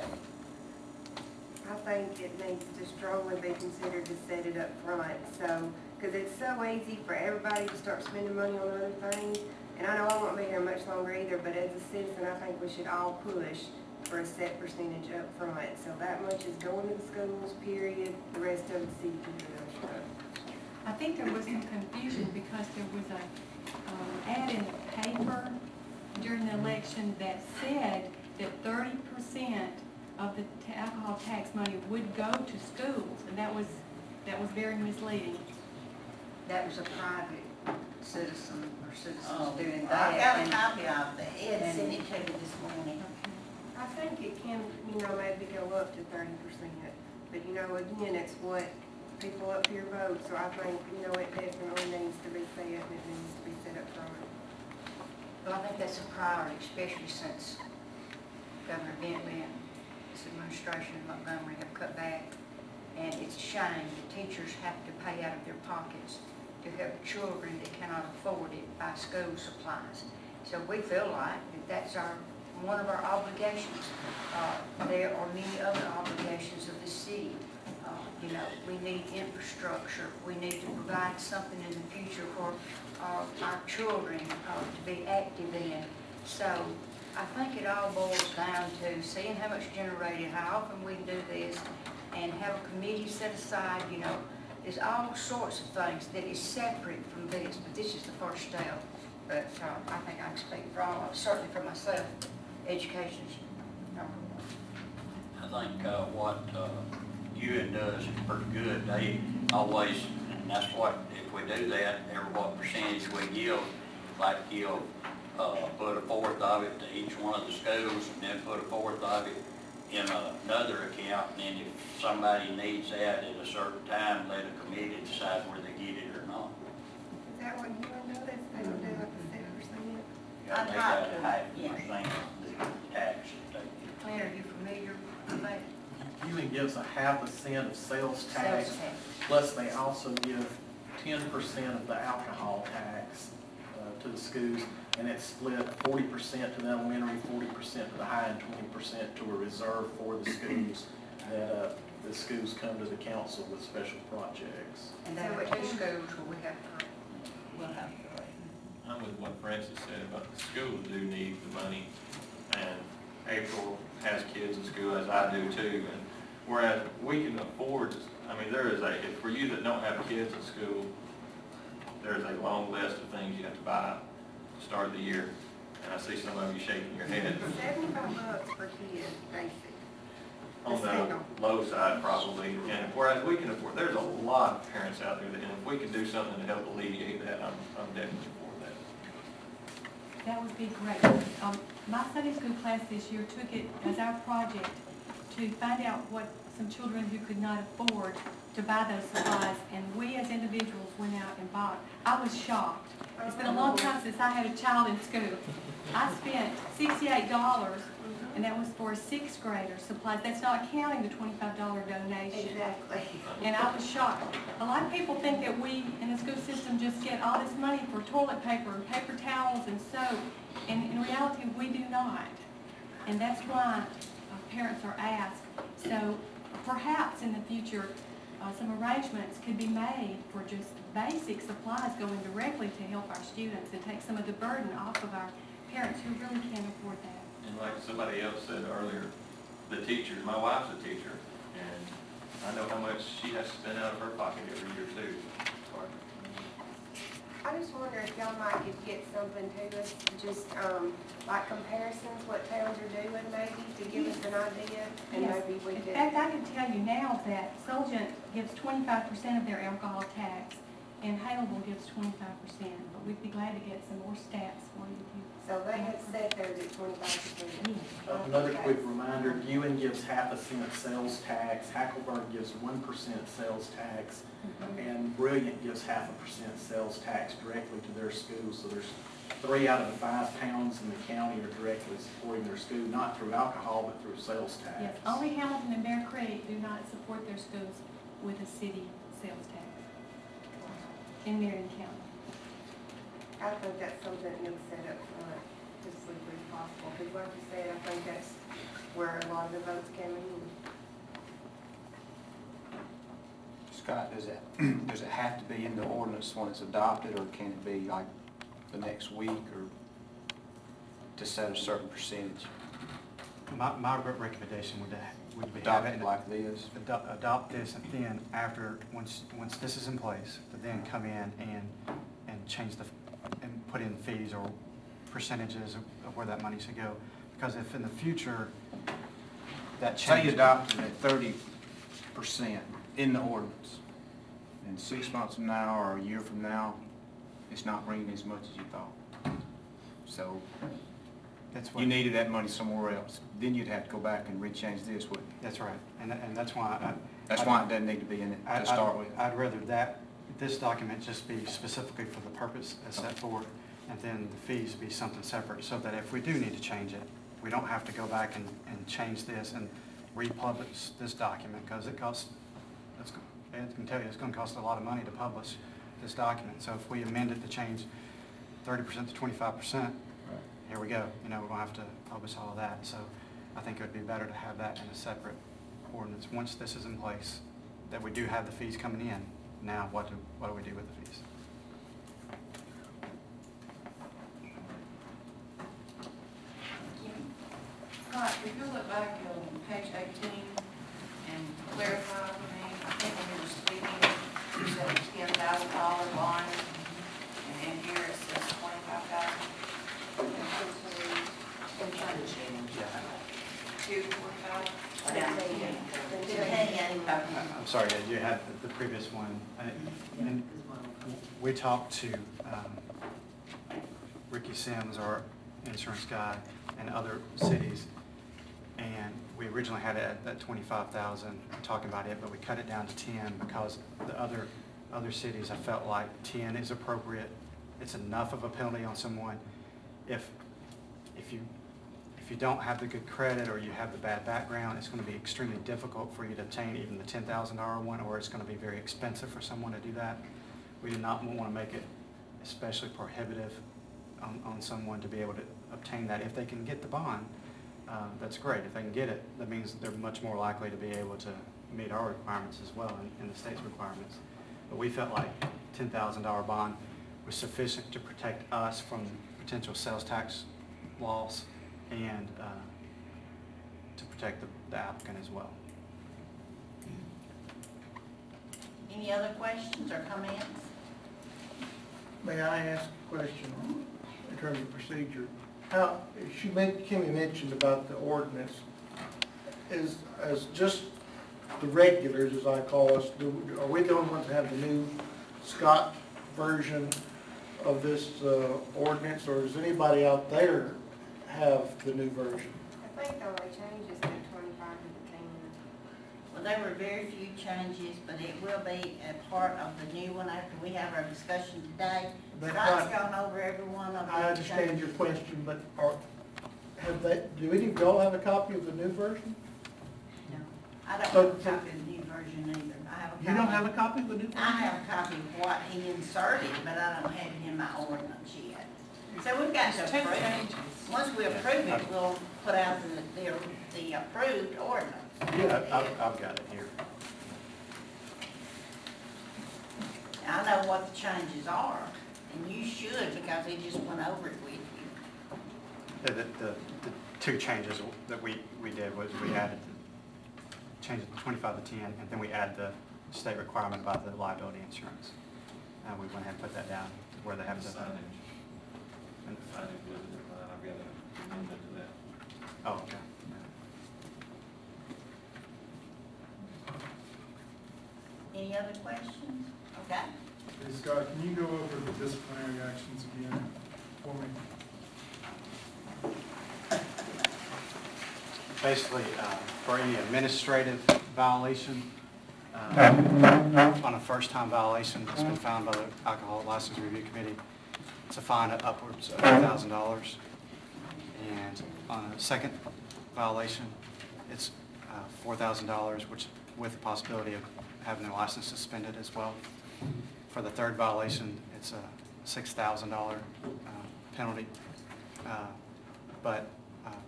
I think it needs to strongly be considered to set it up front, so, because it's so easy for everybody to start spending money on other things. And I know I won't be here much longer either, but as a citizen, I think we should all push for a set percentage up front. So that much is going to the schools, period, the rest of the city can do their stuff. I think there was some confusion because there was a ad in the paper during the election that said that 30% of the alcohol tax money would go to schools, and that was very misleading. That was a private citizen or citizens Oh, doing I that. got a copy of it, Ed sent it to me this morning. I think it can, maybe go up to 30%, but again, it's what people up here vote, so I think, it definitely needs to be set, and it needs to be set up front. Well, I think that's a priority, especially since Governor Bentley and this administration in Montgomery have cut back. And it's a shame that teachers have to pay out of their pockets to help children that cannot afford it buy school supplies. So we feel like that that's one of our obligations. There are many other obligations of the city. We need infrastructure. We need to provide something in the future for our children to be active in. So I think it all boils down to seeing how much generated, how often we can do this, and have a committee set aside. There's all sorts of things that is separate from this, but this is the first step. But I think I can speak for all of us, certainly for myself. Education's number one. I think what UN does is pretty good. They always, and that's what, if we do that, every what percentage we give, like put a fourth of it to each one of the schools, and then put a fourth of it in another account, and then if somebody needs that at a certain time, let a committee decide whether they get it or not. Is that what you know, that they don't do like the 7%? They got to have the tax. Clint, are you familiar with that? UN gives a 0.5% of sales tax, Sales tax. plus they also give 10% of the alcohol tax to the schools, and it's split 40% to the elementary, 40% to the high, and 20% to a reserve for the schools, that the schools come to the council with special projects. And there are two schools where we'll have to. I'm with what Francis said about the schools do need the money, and April has kids in school, as I do too, and whereas we can afford, for you that don't have kids in school, there's a long list of things you have to buy to start the year, and I see some of you shaking your head. $75 per kid, basic. On the low side probably, and whereas we can afford, there's a lot of parents out there that, and if we can do something to help alleviate that, I'm definitely for that. That would be great. My Sunday school class this year took it as our project to find out what some children who could not afford to buy those supplies, and we as individuals went out and bought. I was shocked. It's been a long time since I had a child in school. I spent $68, and that was for a 6th grader supplies. That's not counting the $25 donation. Exactly. And I was shocked. A lot of people think that we in the school system just get all this money for toilet paper and paper towels and soap, and in reality we do not. And that's why parents are asked. So perhaps in the future some arrangements could be made for just basic supplies going directly to help our students and take some of the burden off of our parents who really can't afford that. And like somebody else said earlier, the teachers, my wife's a teacher, and I know how much she has to spend out of her pocket every year too. I just wonder if y'all might could get something to us, just like comparisons, what towns are doing maybe, to give us an idea, and Yes. maybe we In could. fact, I can tell you now that Solent gives 25% of their alcohol tax, and Hannibal gives gives 25%, but we'd be glad to get some more stats for you. So they had set theirs at 25%. Another quick reminder, Ewan gives 0.5% sales tax, Hackleburg gives 1% sales tax, and Brilliant gives 0.5% sales tax directly to their schools. So there's 3 out of the 5 towns in the county are directly supporting their school, not through alcohol, but through sales tax. Yes, only Hamilton and Bear Creek do not support their schools with a city sales tax in Marion County. I think that's something that needs set up front as quickly as possible, because like you said, I think that's where a lot of the votes came in. Scott, does it have to be in the ordinance when it's adopted, or can it be like the next week, or to set a certain percentage? My recommendation would be Adopt have it like this? adopt this, and then after, once this is in place, to then come in and change and put in fees or percentages of where that money should go. Because if in the future that Say you changes. adopted at 30% in the ordinance, and 6 months from now or a year from now, it's not bringing as much as you thought. So That's what. you needed that money somewhere else. Then you'd have to go back and rechange this, wouldn't you? That's right, and that's why That's why it doesn't need to be in it to start with. I'd rather this document just be specifically for the purpose as set forth, and then the fees be something separate, so that if we do need to change it, we don't have to go back and change this and republish this document, because it costs, Ed can tell you, it's gonna cost a lot of money to publish this document. So if we amend it to change 30% to 25%, here we go. You know, we're gonna have to publish all of that. So I think it would be better to have that in a separate ordinance. Once this is in place, that we do have the fees coming in. Now, what do we do with the fees? Scott, if you look back on page 18 and clarify for me, I think when you were speaking, you said a $10,000 bond, and in here it says 25,000. I'm trying to change that. 245. I'm sorry, Ed, you had the previous one. And we talked to Ricky Sims, our insurance guy, and other cities, and we originally had it at that 25,000, talking about it, but we cut it down to 10 because the other cities, I felt like 10 is appropriate. It's enough of a penalty on someone. If you don't have the good credit or you have the bad background, it's going to be extremely difficult for you to obtain even the $10,000 one, or it's going to be very expensive for someone to do that. We do not want to make it especially prohibitive on someone to be able to obtain that. If they can get the bond, that's great. If they can get it, that means they're much more likely to be able to meet our requirements as well and the state's requirements. But we felt like $10,000 bond was sufficient to protect us from potential sales tax loss and to protect the applicant as well. Any other questions or comments? May I ask a question in terms of procedure? Kimmy mentioned about the ordinance, as just the regulars, as I call us, are we the only ones that have the new Scott version of this ordinance, or does anybody out there have the new version? I think the only change is that 25 to the 10. Well, there were very few changes, but it will be a part of the new one after we have our discussion today. That's Scott's not- gone over every one of them. I understand your question, but do any of y'all have a copy of the new version? No, I don't So- have a copy of the new version either. I have a copy. You don't have a copy of the new version? I have a copy of what he inserted, but I don't have it in my ordinance yet. So we've got to There's two approve it. changes. Once we approve it, we'll put out the approved ordinance. Yeah, I've got it here. I know what the changes are, and you should, because he just went over it with you. The two changes that we did was we added, changed the 25 to 10, and then we add the state requirement about the liability insurance. And we went ahead and put that down where they have to. I've got an amendment to that. Oh, okay. Any other questions? Okay. Hey Scott, can you go over the disciplinary actions again for me? Basically, for any administrative violation, on a first-time violation that's been found by the Alcohol License Review Committee, it's a fine of upwards of $2,000. And on a second violation, it's $4,000, which with the possibility of having the license suspended as well. For the third violation, it's a $6,000 penalty, but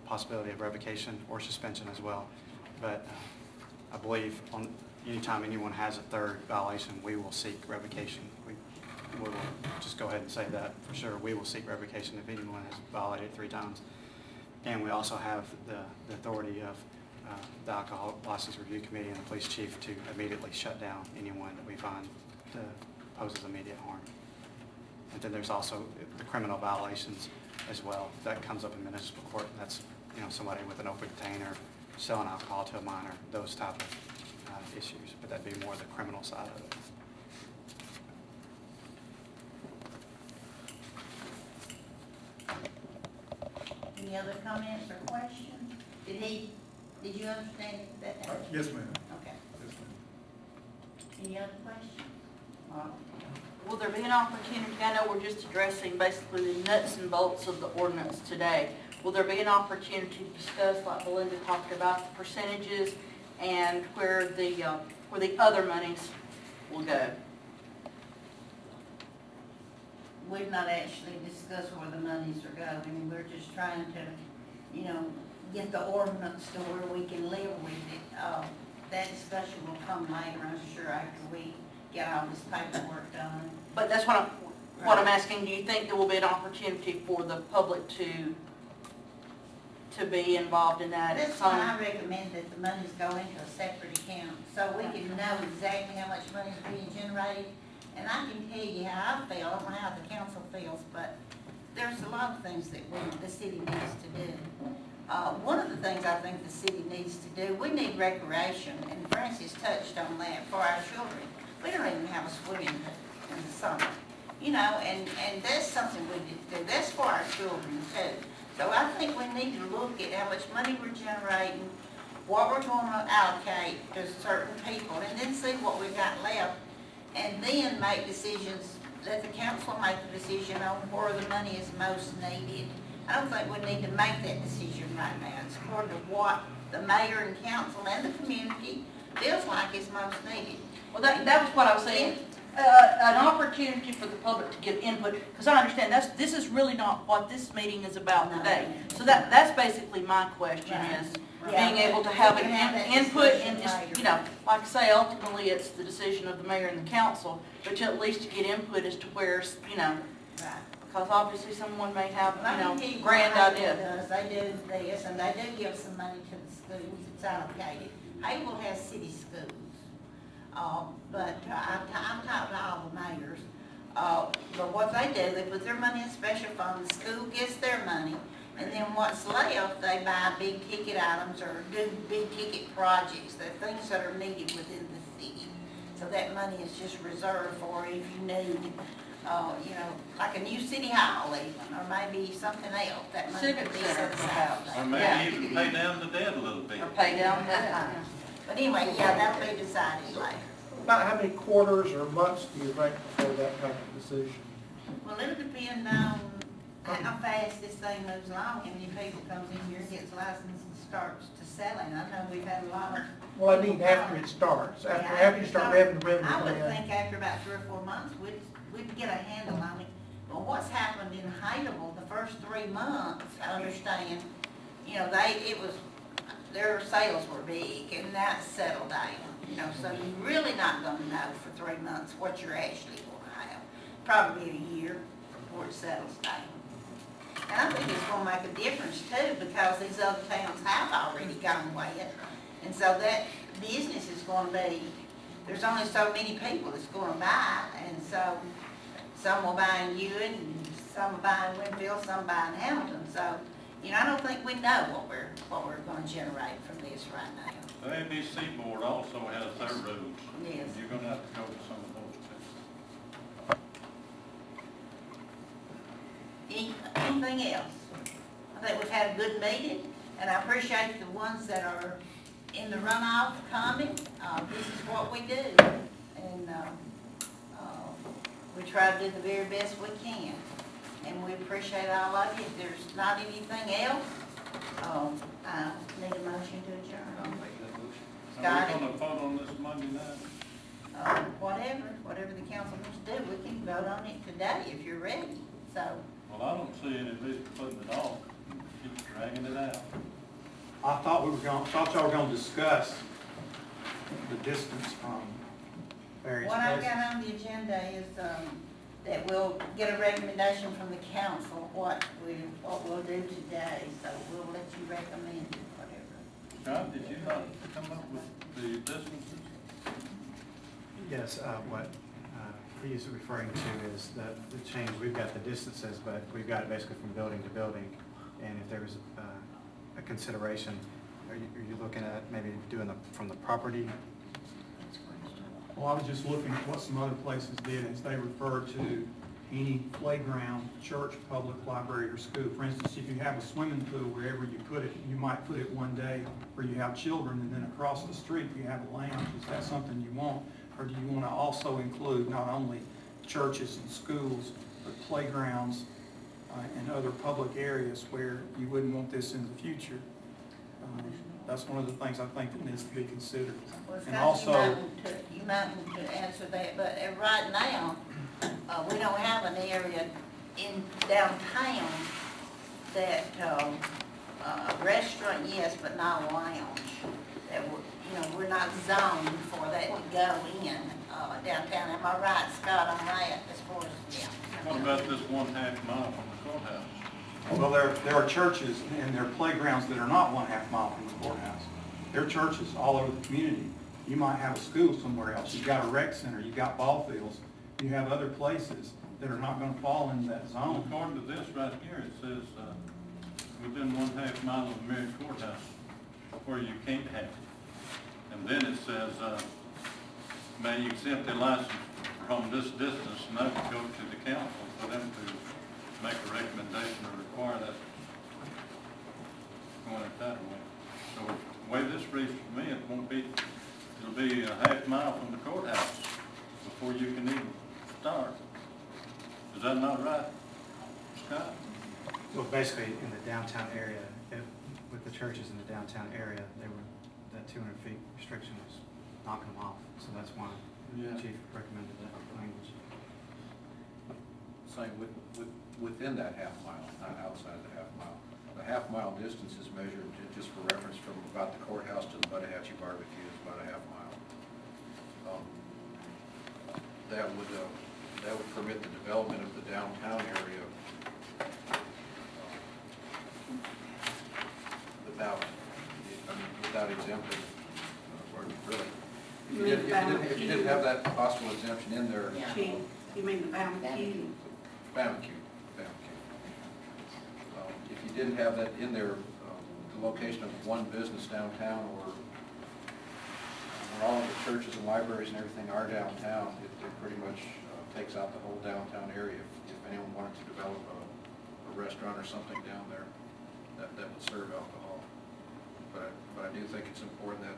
possibility of revocation or suspension as well. But I believe anytime anyone has a third violation, we will seek revocation. We will just go ahead and say that for sure. We will seek revocation if anyone has violated 3 times. And we also have the authority of the Alcohol License Review Committee and the police chief to immediately shut down anyone that we find poses immediate harm. And then there's also the criminal violations as well. That comes up in municipal court. That's somebody with an open container, selling alcohol to a minor, those type of issues. But that'd be more the criminal side of it. Any other comments or questions? Did you understand that? Yes, ma'am. Okay. Yes, ma'am. Any other questions? Will there be an opportunity, I know we're just addressing basically the nuts and bolts of the ordinance today. Will there be an opportunity to discuss, like Belinda talked about, the percentages and where the other monies will go? We've not actually discussed where the monies are going. We're just trying to, get the ordinance to where we can live with it. That discussion will come later, I'm sure, after we get all this paperwork done. But that's what I'm asking. Do you think there will be an opportunity for the public to be involved in that? That's why I recommend that the monies go into a separate account, so we can know exactly how much money is being generated. And I can tell you how I feel, I don't know how the council feels, but there's a lot of things that the city needs to do. One of the things I think the city needs to do, we need recreation, and Francis touched on that for our children. We don't even have a swimming pool in the summer, and that's something we need to do. That's for our children too. So I think we need to look at how much money we're generating, what we're going to allocate to certain people, and then see what we've got left, and then make decisions, let the council make a decision on where the money is most needed. I don't think we need to make that decision right now. It's according to what the mayor and council and the community feels like is most needed. Well, that was what I was saying. An opportunity for the public to give input, because I understand this is really not what this meeting is about today. So that's basically my question is being able to have an input and just, like I say, ultimately it's the decision of the mayor and the council, but at least to get input as to where, because obviously someone may have, grand idea. They do this, and they do give some money to the schools. It's allocated. Hayward has city schools. But I'm talking to all the mayors. But what they do, they put their money in special fund, the school gets their money, and then what's left, they buy big ticket items or do big ticket projects, the things that are needed within the city. So that money is just reserved for if you need, like a new city hall even, or maybe something else. That money could be set aside. Or maybe even pay down the debt a little bit. Or pay down that. But anyway, that'll be decided later. About how many quarters or months do you think before that kind of decision? Well, it'll depend on how fast this thing moves along, how many people comes in here, gets licensed and starts to selling. I know we've had a lot of. Well, I mean after it starts, after you start revenue I would coming in. think after about 3 or 4 months, we'd get a handle on it. But what's happened in Haydeville, the first 3 months, I understand, their sales were big, and that settled down. So you're really not going to know for 3 months what you're actually going to have. Probably a year before it settles down. And I think it's going to make a difference too, because these other towns have already gone with it. And so that business is going to be, there's only so many people that's going to buy, and so some will buy in Ewan, and some will buy in Winfield, some buy in Hamilton. So, I don't think we know what we're going to generate from this right now. The ABC board also has their rules. Yes. You're gonna have to go to some of those too. anything else? I think we've had a good meeting, and I appreciate the ones that are in the runoff coming. This is what we do, and we try to do the very best we can. And we appreciate all of you. If there's not anything else, I need a motion to adjourn. Are we gonna vote on this Monday night? Whatever the council wants to do, we can vote on it today if you're ready, so. Well, I don't see any reason putting it off, keep dragging it out. I thought y'all were gonna discuss the distance from various What I've places. got on the agenda is, that we'll get a recommendation from the council, what we'll do today, so we'll let you recommend it, whatever. John, did you not come up with the distances? Yes, what he is referring to is the change, we've got the distances, but we've got it basically from building to building. And if there was a consideration, are you looking at maybe doing from the property? Well, I was just looking at what some other places did, as they refer to any playground, church, public library, or school. For instance, if you have a swimming pool, wherever you put it, you might put it one day where you have children, and then across the street you have a lounge. Is that something you want? Or do you want to also include not only churches and schools, but playgrounds and other public areas where you wouldn't want this in the future? That's one of the things I think that needs to be considered. Well, And Scott, also, you might want to answer that, but right now, we don't have an area in downtown that, restaurant, yes, but not a lounge. That we're not zoned for that to go in, downtown. Am I right, Scott, on that, as far as, yeah? What about this 1/2 mile from the courthouse? well, there are churches and there are playgrounds that are not 1/2 mile from the courthouse. There are churches all over the community. You might have a school somewhere else. You've got a rec center, you've got ball fields. You have other places that are not gonna fall into that zone. According to this right here, it says, within 1/2 mile of the marriage courthouse, where you can't have it. And then it says, may you exempt the license from this distance, and that would go to the council for them to make a recommendation or require that going at that way. So the way this reads to me, it'll be a 1/2 mile from the courthouse before you can even start. Is that not right, Scott? Well, basically, in the downtown area, with the churches in the downtown area, that 200 feet restriction was knocking them off. So that's why the chief recommended that language. Saying within that 1/2 mile, not outside the 1/2 mile. The 1/2 mile distance is measured, just for reference, from about the courthouse to the Buttahatchee barbecue is about a 1/2 mile. That would permit the development of the downtown area without exempting, or really. If you didn't have that possible exemption in there. You mean the barbecue? Barbecue. If you didn't have that in there, the location of one business downtown, or all of the churches and libraries and everything are downtown, it pretty much takes out the whole downtown area. If anyone wanted to develop a restaurant or something down there that would serve alcohol. But I do think it's important that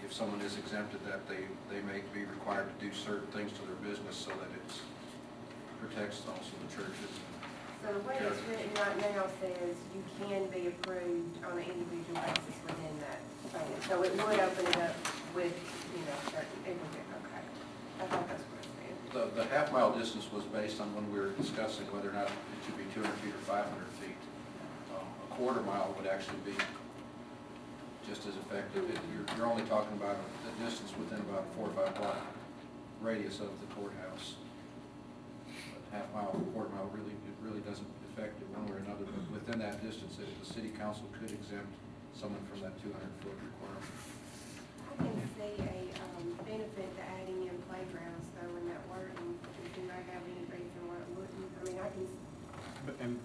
if someone is exempted, that they may be required to do certain things to their business so that it protects also the churches. So the way it's written right now says you can be approved on an individual basis within that thing. So it would open it up with, certain, everything, okay. I thought that's what it said. The 1/2 mile distance was based on when we were discussing whether or not it should be 200 feet or 500 feet. A 1/4 mile would actually be just as effective. You're only talking about the distance within about a 4 or 5 block radius of the courthouse. But 1/2 mile, 1/4 mile really doesn't affect it one way or another. But within that distance, the city council could exempt someone from that 200-foot requirement. I can see a benefit to adding in playgrounds though in that wording. Do they have any reason why it wouldn't? I mean, I can.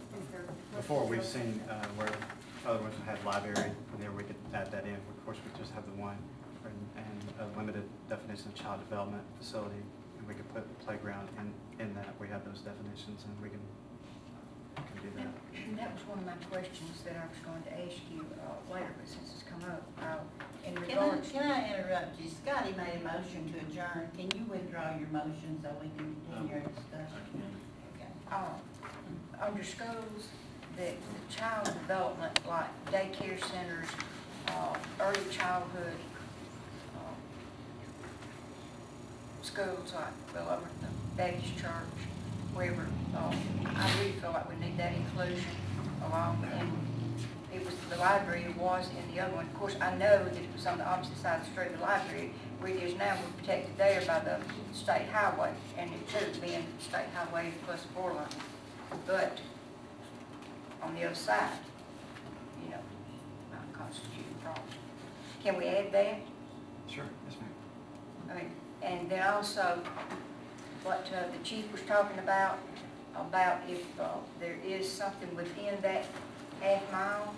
Before, we've seen where other ones had library, and there we could add that in. Of course, we just have the one, and a limited definition of child development facility, and we could put the playground in that. We have those definitions, and we can can do that. And that was one of my questions that I was going to ask you later, but since it's come up, in regards. Can I interrupt you? Scotty made a motion to adjourn. Can you withdraw your motion so we can continue our discussion? Okay. Under schools, the child development, like daycare centers, early childhood, schools like, well, over at the Baptist church, wherever, I really feel like we need that inclusion along, and it was, the library was in the other one. Of course, I know that it was on the opposite side of the street of the library, where it is now, we're protected there by the state highway, and it too being state highway plus 4 lane. But on the other side, you know, not constituting a problem. Can we add that? Sure, yes, ma'am. I mean, and then also, what the chief was talking about if there is something within that half mile,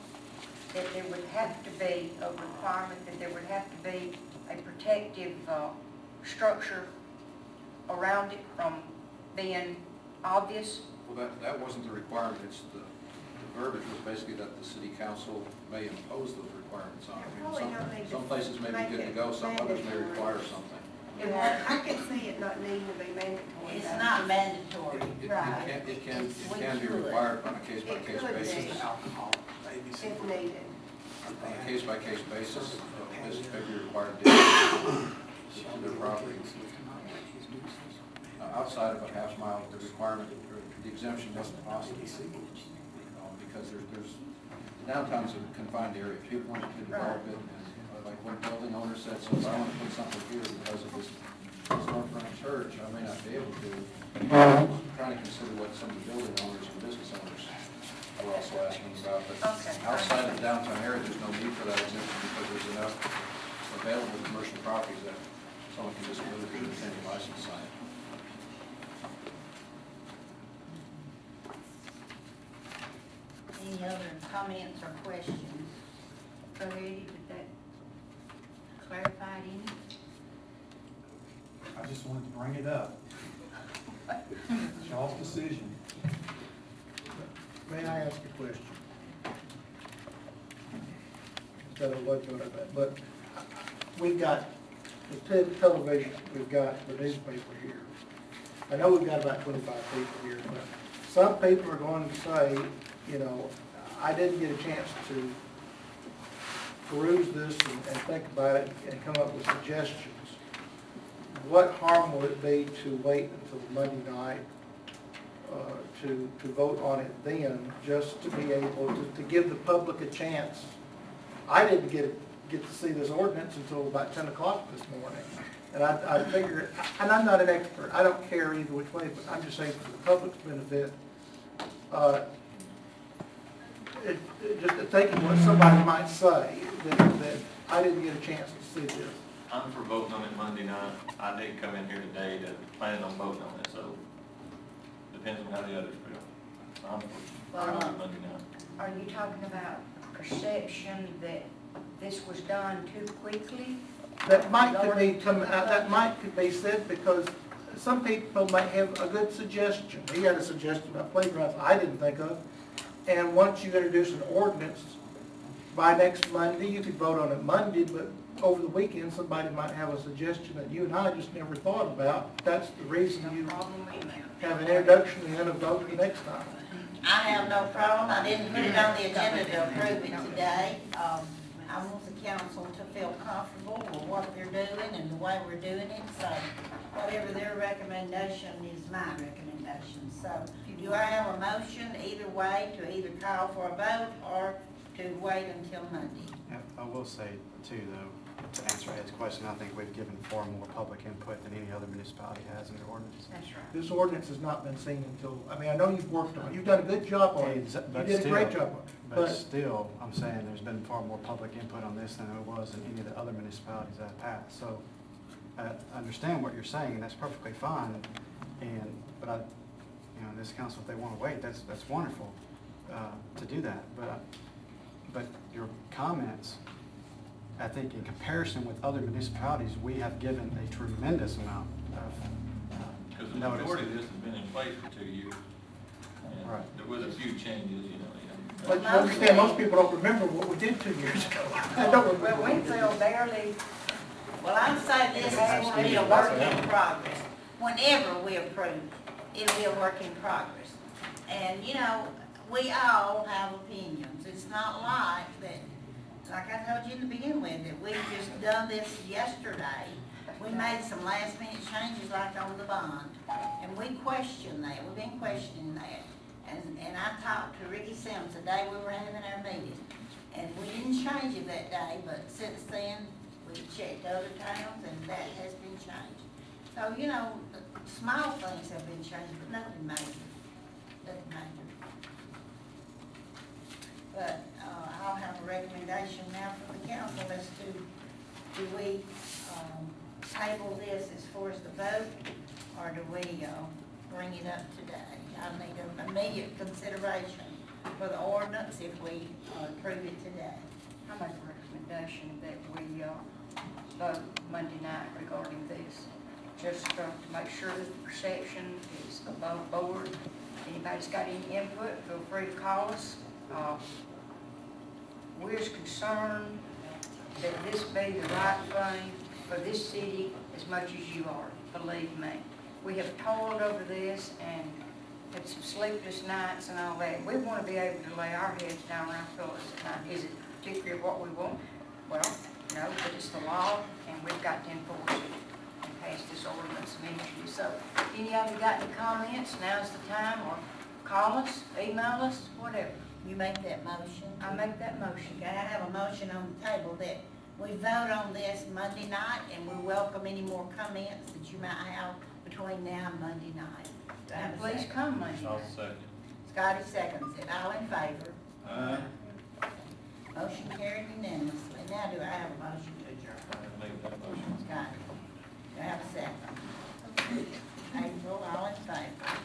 that there would have to be a requirement, that there would have to be a protective structure around it from being obvious. Well, that wasn't the requirement, it's the verbiage was basically that the city council may impose those requirements on it. Some places may be good to go, some others may require something. Yeah, I can see it not needing to be mandatory. It's not mandatory. It can be required on a case-by-case basis. Alcohol, babies. If needed. On a case-by-case basis, this may be required to on their property. Outside of a half mile, the requirement, the exemption wasn't possible. Because there's, downtown's a confined area. People want to develop it, and like one building owner said, so if I want to put something here because of this storefront church, I may not be able to. I'm trying to consider what some of the building owners and business owners are also asking about. But outside of the downtown area, there's no need for that exemption because there's enough available commercial properties that someone can just move to the pending license sign. Any other comments or questions? So Eddie, did that clarify any? I just wanted to bring it up. It's y'all's decision. May I ask a question? Instead of looking at that, but we've got the television, we've got the newspaper here. I know we've got about 25 people here, but some people are going to say, you know, I didn't get a chance to peruse this and think about it and come up with suggestions. What harm will it be to wait until Monday night to vote on it then, just to be able to give the public a chance? I didn't get to see this ordinance until about 10 o'clock this morning. And I figure, and I'm not an expert, I don't care either which way, but I'm just saying for the public's benefit, just thinking what somebody might say, that I didn't get a chance to see this. I'm for voting on it Monday night. I didn't come in here today to plan on voting on it, so depends on how the others feel. I'm for Monday night. Are you talking about perception that this was done too quickly? That might could be said because some people might have a good suggestion. He had a suggestion about playgrounds I didn't think of. And once you introduce an ordinance, by next Monday, you could vote on it Monday, but over the weekend, somebody might have a suggestion that you and I just never thought about. That's the reason you have an introduction and then a vote the next time. I have no problem. I didn't put it on the agenda to approve it today. I want the council to feel comfortable with what they're doing and the way we're doing it. So whatever their recommendation is my recommendation. So do I have a motion either way to either call for a vote or to wait until Monday? Yeah, I will say too, though, to answer Ed's question, I think we've given far more public input than any other municipality has in their ordinance. That's right. This ordinance has not been seen until, I mean, I know you've worked on it. You've done a good job on it. You did a great job on it. But still, I'm saying there's been far more public input on this than there was in any of the other municipalities that have passed. So I understand what you're saying, and that's perfectly fine. But I, you know, this council, if they want to wait, that's wonderful to do that. But your comments, I think in comparison with other municipalities, we have given a tremendous amount of Because the notice. majority of this has been in place for 2 years. And There was a few changes, you know, yeah. But you understand, most people don't remember what we did 2 years ago. They don't remember. Well, Winfield barely, Well, I'm saying this is going to be a work in progress. Whenever we approve, it'll be a work in progress. And, you know, we all have opinions. It's not like that, like I told you to begin with, that we just done this yesterday. We made some last minute changes like on the bond, and we questioned that. We've been questioning that. And I talked to Ricky Sims the day we were having our meeting, and we didn't change it that day, but since then, we checked other towns, and that has been changed. So, you know, small things have been changed, but nothing major, nothing major. But, I'll have a recommendation now from the council as to, do we, table this as far as the vote, or do we, bring it up today? I need an immediate consideration for the ordinance if we approve it today. I make a recommendation that we vote Monday night regarding this, just to make sure that the perception is above board. Anybody's got any input, feel free to call us. We're as concerned that this be the right thing for this city as much as you are, believe me. We have toiled over this and had some sleepless nights and all that. We want to be able to lay our heads down around pillows at night. Is it particularly what we want? Well, no, but it's the law, and we've got to enforce it and pass this ordinance eventually. So, any of you got any comments? Now's the time, or call us, email us, whatever. You make that motion? I make that motion. Okay, I have a motion on the table that we vote on this Monday night, and we welcome any more comments that you might have between now and Monday night. Do I have And a please second? come Monday I'll night. second. Scotty seconds it. All in favor? Aye. Motion carried unanimously. Now do I have a motion to adjourn? Make that motion. Scotty, do I have a second? April, all in favor?